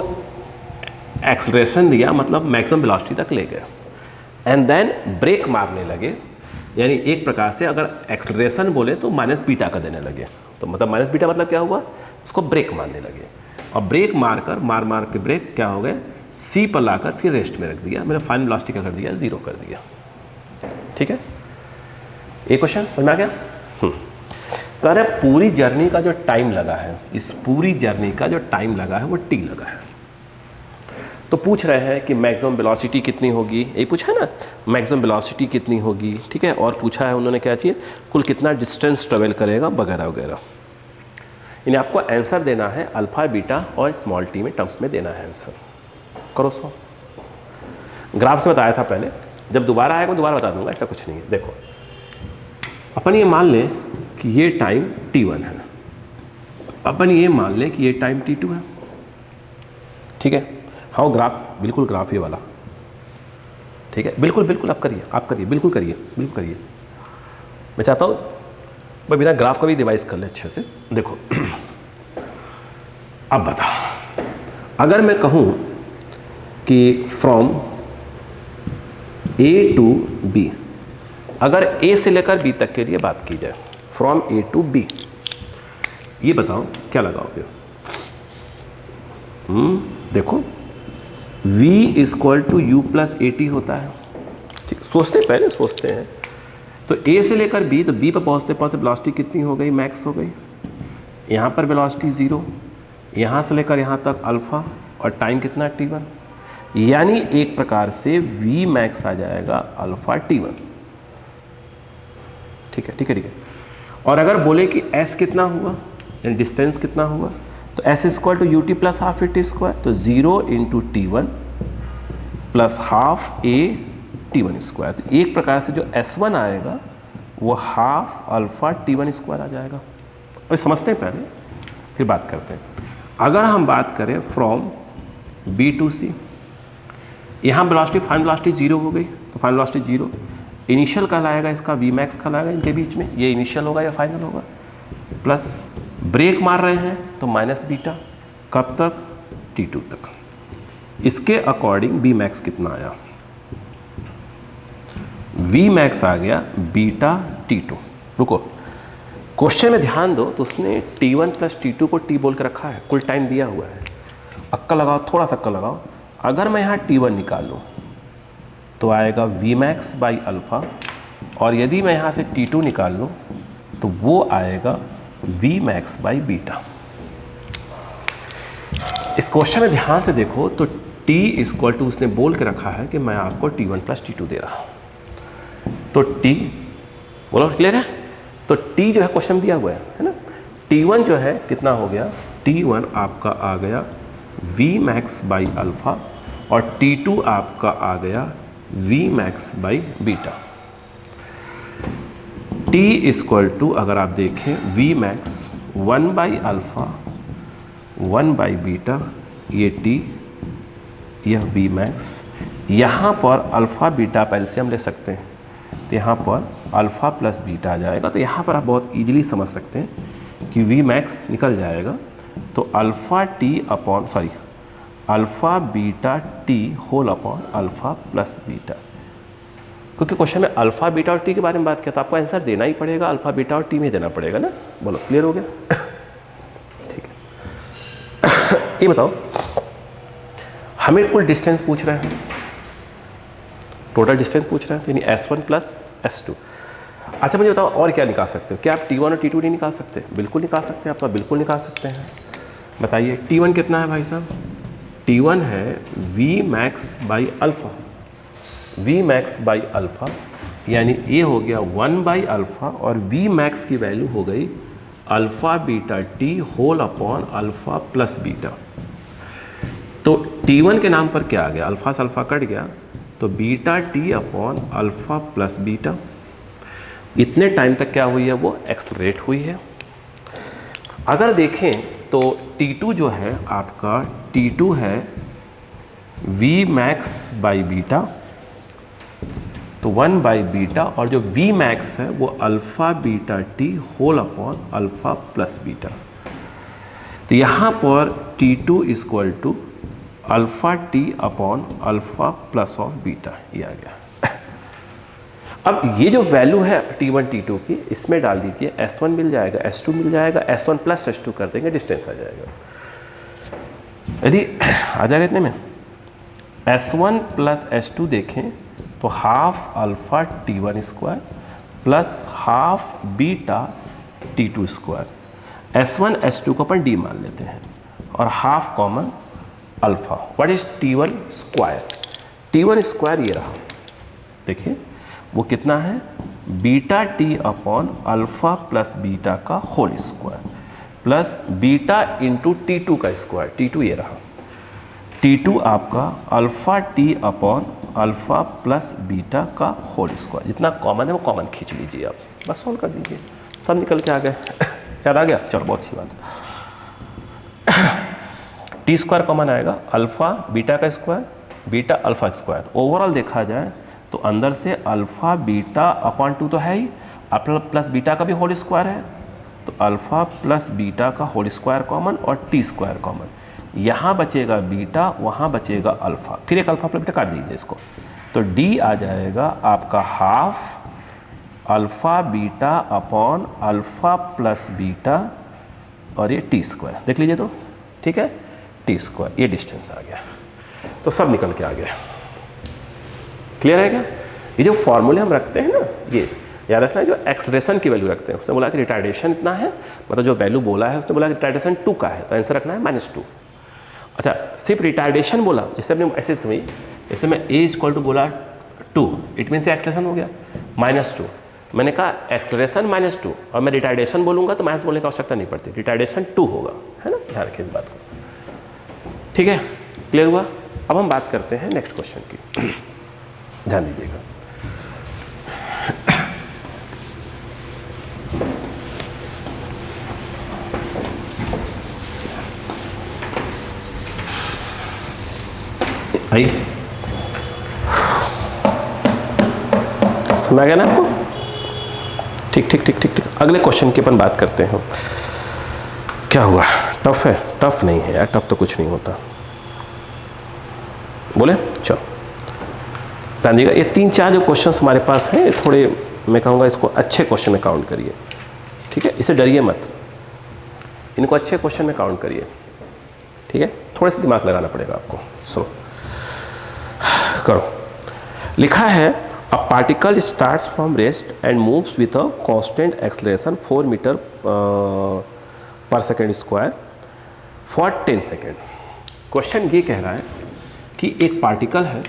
एक्सेलरेशन दिया, मतलब मैक्सिमम वेलोसिटी तक ले गए, एंड देन ब्रेक मारने लगे। यानी एक प्रकार से अगर एक्सेलरेशन बोले तो माइनस बीटा का देने लगे, तो मतलब माइनस बीटा मतलब क्या हुआ, उसको ब्रेक मारने लगे। और ब्रेक मारकर मार के ब्रेक क्या हो गए, सी पर लाकर फिर रेस्ट में रख दिया। मैंने फाइनल वेलोसिटी क्या कर दिया, 0 कर दिया। ठीक है, एक क्वेश्चन समझ में आ गया। कह रहे पूरी जर्नी का जो टाइम लगा है, इस पूरी जर्नी का जो टाइम लगा है वो टी लगा है। तो पूछ रहे हैं कि मैक्सिमम वेलोसिटी कितनी होगी, यही पूछा है ना, मैक्सिमम वेलोसिटी कितनी होगी। ठीक है, और पूछा है उन्होंने क्या चाहिए, कुल कितना डिस्टेंस ट्रेवल करेगा वगैरह वगैरह। इन्हें आपको आंसर देना है अल्फा बीटा और स्मॉल टी में टर्म्स में देना है आंसर। करो सो, ग्राफ से बताया था पहले, जब दोबारा आएगा दोबारा बता दूंगा, ऐसा कुछ नहीं है। देखो अपन ये मान लें कि ये टाइम t1 है, अपन ये मान लें कि ये टाइम t2 है। ठीक है, हाँ ग्राफ, बिल्कुल ग्राफ ये वाला। ठीक है, बिल्कुल बिल्कुल आप करिए, बिल्कुल करिए, बिल्कुल करिए। मैं चाहता हूँ मैं बिना ग्राफ का भी डिवाइस कर ले अच्छे से। देखो अब बता, अगर मैं कहूँ कि फ्रॉम A टू B, अगर A से लेकर B तक के लिए बात की जाए, फ्रॉम A टू B, ये बताओ क्या लगाओगे। देखो V equal to U plus AT होता है। ठीक, सोचते पहले सोचते हैं। तो A से लेकर B, तो B पर पहुंचते पहुंचते वेलोसिटी कितनी हो गई, मैक्स हो गई। यहाँ पर वेलोसिटी 0, यहाँ से लेकर यहाँ तक अल्फा, और टाइम कितना t1, यानी एक प्रकार से V मैक्स आ जाएगा अल्फा t1। ठीक है, ठीक है, ठीक है। और अगर बोले कि S कितना हुआ, यानी डिस्टेंस कितना हुआ, तो S equal to ut plus half AT square, तो 0 into t1 plus half a t1 square. तो एक प्रकार से जो S1 आएगा वो हाफ अल्फा t1 स्क्वायर आ जाएगा। और समझते हैं पहले, फिर बात करते हैं। अगर हम बात करें फ्रॉम B टू C, यहाँ वेलोसिटी फाइनल वेलोसिटी 0 हो गई, तो फाइनल वेलोसिटी 0, इनिशियल कहलाएगा इसका, V मैक्स कहलाएगा इनके बीच में, ये इनिशियल होगा या फाइनल होगा, प्लस ब्रेक मार रहे हैं तो माइनस बीटा, कब तक, t2 तक। इसके अकॉर्डिंग V मैक्स कितना आया, V मैक्स आ गया बीटा t2। रुको, क्वेश्चन में ध्यान दो, तो उसने t1 प्लस t2 को t बोल के रखा है, कुल टाइम दिया हुआ है। अक्कल लगाओ, थोड़ा सा अक्कल लगाओ। अगर मैं यहाँ t1 निकालूँ तो आएगा V मैक्स बाई अल्फ़ा, और यदि मैं यहाँ से t2 निकाल लूँ तो वो आएगा V मैक्स बाई बीटा। इस क्वेश्चन में ध्यान से देखो, तो t इक्वल टू उसने बोल के रखा है कि मैं आपको t1 प्लस t2 दे रहा हूँ। तो t, बोलो क्लियर है, तो t जो है क्वेश्चन दिया हुआ है ना, t1 जो है कितना हो गया, t1 आपका आ गया V मैक्स बाई अल्फ़ा, और t2 आपका आ गया V max by beta. t equal to अगर आप देखें V max 1 by alpha 1 by beta, ये t, यह V मैक्स। यहाँ पर अल्फ़ा बीटा पहले से हम ले सकते हैं, तो यहाँ पर अल्फ़ा प्लस बीटा आ जाएगा। तो यहाँ पर आप बहुत इजीली समझ सकते हैं कि V मैक्स निकल जाएगा, तो alpha t upon alpha beta t whole upon alpha plus beta. क्योंकि क्वेश्चन में अल्फ़ा बीटा और t के बारे में बात किया, तो आपको आंसर देना ही पड़ेगा, अल्फ़ा बीटा और t में देना पड़ेगा ना। बोलो क्लियर हो गया। ठीक है, ये बताओ, हमें कुल डिस्टेंस पूछ रहे हैं, टोटल डिस्टेंस पूछ रहे हैं, तो यानी S1 प्लस S2। अच्छा मुझे बताओ और क्या निकाल सकते हो, क्या आप t1 और t2 नहीं निकाल सकते? बिल्कुल निकाल सकते हैं, आप तो बिल्कुल निकाल सकते हैं। बताइए t1 कितना है भाई साहब, t1 है V max by alpha, V max by alpha, यानी ये हो गया 1 बाई अल्फ़ा, और V मैक्स की वैल्यू हो गई alpha beta t whole upon alpha plus beta. तो t1 के नाम पर क्या आ गया, अल्फ़ा से अल्फ़ा कट गया, तो beta t upon alpha plus beta. इतने टाइम तक क्या हुई है, वो एक्सलरेट हुई है। अगर देखें तो T2 जो है आपका, T2 है V max बाई बीटा, तो 1 बाई बीटा, और जो V max है वो alpha beta T whole upon alpha plus beta. तो यहाँ पर T2 equal to alpha T upon alpha plus of beta, ये आ गया। अब ये जो वैल्यू है T1 T2 की, इसमें डाल दीजिए, S1 मिल जाएगा, S2 मिल जाएगा, S1 प्लस S2 कर देंगे, डिस्टेंस आ जाएगा। यदि आ जाएगा इतने में, S1 प्लस S2 देखें तो half alpha T1 square plus half beta T2 square. S1 S2 को अपन D मान लेते हैं और half common alpha. What is T1 square? T1 square ये रहा, देखिए वो कितना है, beta T upon alpha plus beta का whole square plus beta into T2 का स्क्वायर। T2 ये रहा, T2 आपका alpha T upon alpha plus beta का होल स्क्वायर। जितना कॉमन है वो कॉमन खींच लीजिए आप, बस सॉल्व कर दीजिए, सब निकल के आ गए। याद आ गया? चलो बहुत अच्छी बात है। T स्क्वायर कॉमन आएगा, अल्फ़ा बीटा का स्क्वायर, बीटा अल्फ़ा स्क्वायर। तो ओवरऑल देखा जाए तो अंदर से अल्फ़ा बीटा अपॉन 2 तो है ही, प्लस बीटा का भी होल स्क्वायर है, तो अल्फ़ा प्लस बीटा का होल स्क्वायर कॉमन और T स्क्वायर कॉमन। यहाँ बचेगा बीटा, वहाँ बचेगा अल्फ़ा, फिर एक अल्फ़ा प्लस बीटा काट दीजिए इसको, तो D आ जाएगा आपका half alpha beta upon alpha plus beta और ये T स्क्वायर, देख लीजिए तो, ठीक है, T स्क्वायर, ये डिस्टेंस आ गया, तो सब निकल के आ गया। क्लियर है क्या? ये जो फॉर्मूले हम रखते हैं ना, ये याद रखना है, जो एक्सलेरेशन की वैल्यू रखते हैं, उसने बोला कि रिटार्डेशन इतना है, मतलब जो वैल्यू बोला है उसने बोला कि रिटार्डेशन 2 का है, तो आंसर रखना है -2। अच्छा, सिर्फ रिटार्डेशन बोला, इससे अपने ऐसे समझिए, जैसे मैं A इक्वल टू बोला 2, इट मीन से एक्सलेरेशन हो गया -2। मैंने कहा एक्सलेरेशन -2 और मैं रिटार्डेशन बोलूँगा तो माइनस बोलने की आवश्यकता नहीं पड़ती, रिटार्डेशन 2 होगा, है ना, ध्यान रखिए इस बात को। ठीक है, क्लियर हुआ? अब हम बात करते हैं नेक्स्ट क्वेश्चन की, ध्यान दीजिएगा। आई समझ आ गया ना आपको? ठीक ठीक ठीक ठीक ठीक। अगले क्वेश्चन की अपन बात करते हैं। क्या हुआ, टफ है? टफ नहीं है यार, टफ तो कुछ नहीं होता, बोले चलो ध्यान दीजिएगा। ये 3-4 जो क्वेश्चंस हमारे पास हैं, ये थोड़े मैं कहूँगा इसको अच्छे क्वेश्चन में काउंट करिए, ठीक है, इसे डरिए मत, इनको अच्छे क्वेश्चन में काउंट करिए, ठीक है, थोड़े से दिमाग लगाना पड़ेगा आपको। सुनो, करो। लिखा है a particle starts from rest and moves with a constant acceleration 4 metre पर second square for 10 second. Question ये कह रहा है कि एक पार्टिकल है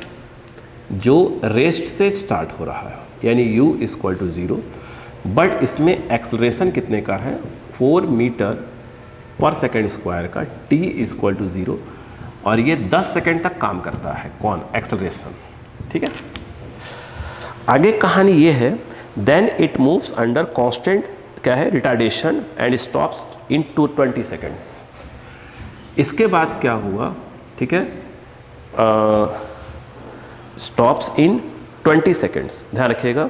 जो रेस्ट से स्टार्ट हो रहा है, यानी u इक्वल टू 0, बट इसमें एक्सेलरेशन कितने का है, 4 मीटर पर सेकेंड स्क्वायर का, t इक्वल टू 0, और ये 10 सेकेंड तक काम करता है। कौन? एक्सेलरेशन, ठीक है। आगे कहानी ये है, then it moves under constant क्या है, retardation and stops in 20 seconds. इसके बाद क्या हुआ, ठीक है, स्टॉप्स इन 20 सेकेंड्स, ध्यान रखिएगा।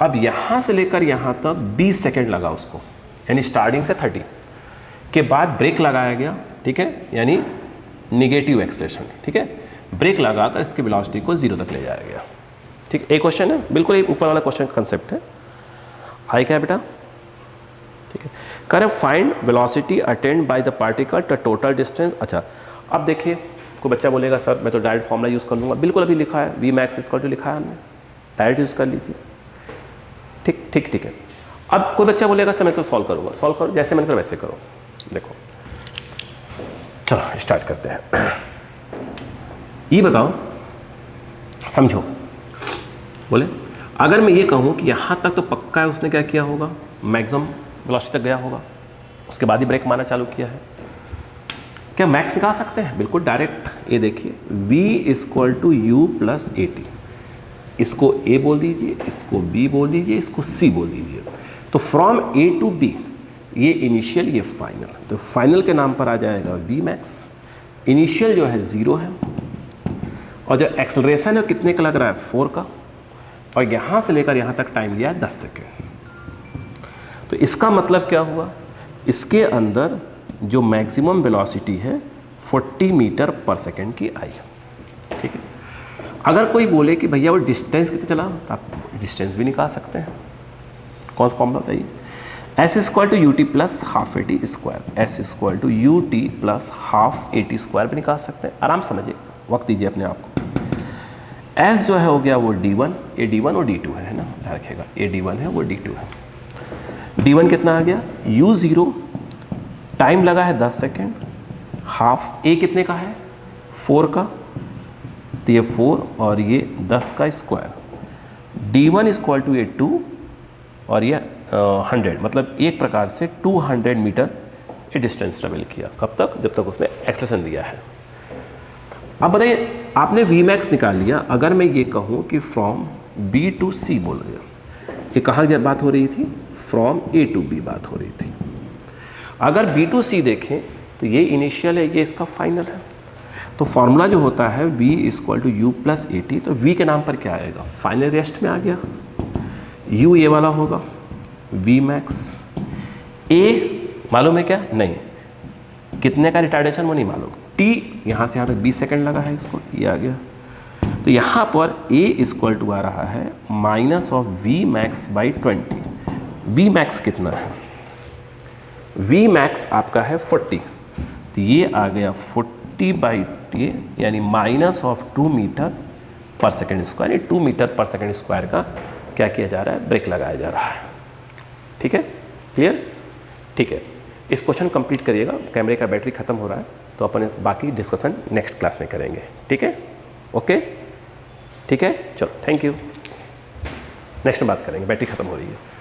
अब यहाँ से लेकर यहाँ तक 20 सेकेंड लगा उसको, यानी स्टार्टिंग से 30 के बाद ब्रेक लगाया गया, ठीक है, यानी निगेटिव एक्सेलरेशन, ठीक है, ब्रेक लगाकर इसकी वेलोसिटी को 0 तक ले जाया गया, ठीक। एक क्वेश्चन है, बिल्कुल एक ऊपर वाला क्वेश्चन का कंसेप्ट है। आई क्या बेटा, ठीक है, करें find velocity attend by the particle the total distance. अच्छा, अब देखिए, कोई बच्चा बोलेगा सर मैं तो डायरेक्ट फॉर्मूला यूज़ कर लूँगा, बिल्कुल अभी लिखा है, वी मैक्स इक्वल टू लिखा है हमने, डायरेक्ट यूज़ कर लीजिए, ठीक ठीक ठीक है। अब कोई बच्चा बोलेगा सर मैं तो सॉल्व करूँगा, सॉल्व करो, जैसे मैंने कहा वैसे करो। देखो चलो स्टार्ट करते हैं। ये बताओ, समझो, बोले अगर मैं ये कहूँ कि यहाँ तक तो पक्का है उसने क्या किया होगा, मैक्सिमम वेलोसिटी तक गया होगा, उसके बाद ही ब्रेक मारना चालू किया है, क्या मैक्स निकाल सकते हैं? बिल्कुल डायरेक्ट। ये देखिए v equal to U plus A T, इसको ए बोल दीजिए, इसको बी बोल दीजिए, इसको सी बोल दीजिए। तो फ्रॉम ए टू बी, ये इनिशियल, ये फाइनल। तो फाइनल के नाम पर आ जाएगा वी मैक्स। इनिशियल जो है 0 है, और जो एक्सेलरेशन है कितने का लग रहा है 4 का, और यहाँ से लेकर यहाँ तक टाइम लिया है 10 सेकेंड। तो इसका मतलब क्या हुआ, इसके अंदर जो मैक्सिमम वेलोसिटी है 40 मीटर पर सेकेंड की आई। ठीक है, अगर कोई बोले कि भैया वो डिस्टेंस कितने चला, तो आप डिस्टेंस भी निकाल सकते हैं। कौन सा फॉर्मूला बताइए, S square to U T plus half A T square, S square to U T plus half A T square भी निकाल सकते हैं। आराम समझिए, वक्त दीजिए अपने आप को। एस जो है हो गया वो d1, ए d1 और d2 है ना, ध्यान रखिएगा, ए d1 है वो d2 है। d1 कितना आ गया, u0, टाइम लगा है 10 सेकेंड, हाफ ए कितने का है 4 का, तो ये 4 और ये 10 का स्क्वायर। d1 इक्वल टू ये 2 और ये 100, मतलब एक प्रकार से 200 मीटर ये डिस्टेंस ट्रेवल किया। कब तक, जब तक उसने एक्सेलेरेशन दिया है। अब बताइए, आपने वी मैक्स निकाल लिया। अगर मैं ये कहूँ कि फ्रॉम बी टू सी बोल रहे, ये कहाँ जब बात हो रही थी, फ्रॉम ए टू बी बात हो रही थी। अगर बी टू सी देखें तो ये इनिशियल है, ये इसका फाइनल है। तो फॉर्मूला जो होता है v equal to U plus A T, तो v के नाम पर क्या आएगा, फाइनल रेस्ट में आ गया। u ये वाला होगा v मैक्स। a मालूम है क्या, नहीं, कितने का रिटार्डेशन वो नहीं मालूम। t यहाँ से यहाँ तक 20 सेकंड लगा है, इसको ये आ गया। तो यहाँ पर a इक्वल टू आ रहा है minus of v max by 20। v max कितना है, v मैक्स आपका है 40, तो ये आ गया 40 बाई ये, यानी माइनस ऑफ 2 मीटर पर सेकेंड स्क्वायर, यानी 2 मीटर पर सेकेंड स्क्वायर का क्या किया जा रहा है, ब्रेक लगाया जा रहा है। ठीक है, क्लियर, ठीक है। इस क्वेश्चन कंप्लीट करिएगा, कैमरे का बैटरी खत्म हो रहा है, तो अपन बाकी डिस्कशन नेक्स्ट क्लास में करेंगे। ठीक है, ओके, ठीक है, चलो, थैंक यू। नेक्स्ट में बात करेंगे, बैटरी खत्म हो रही है।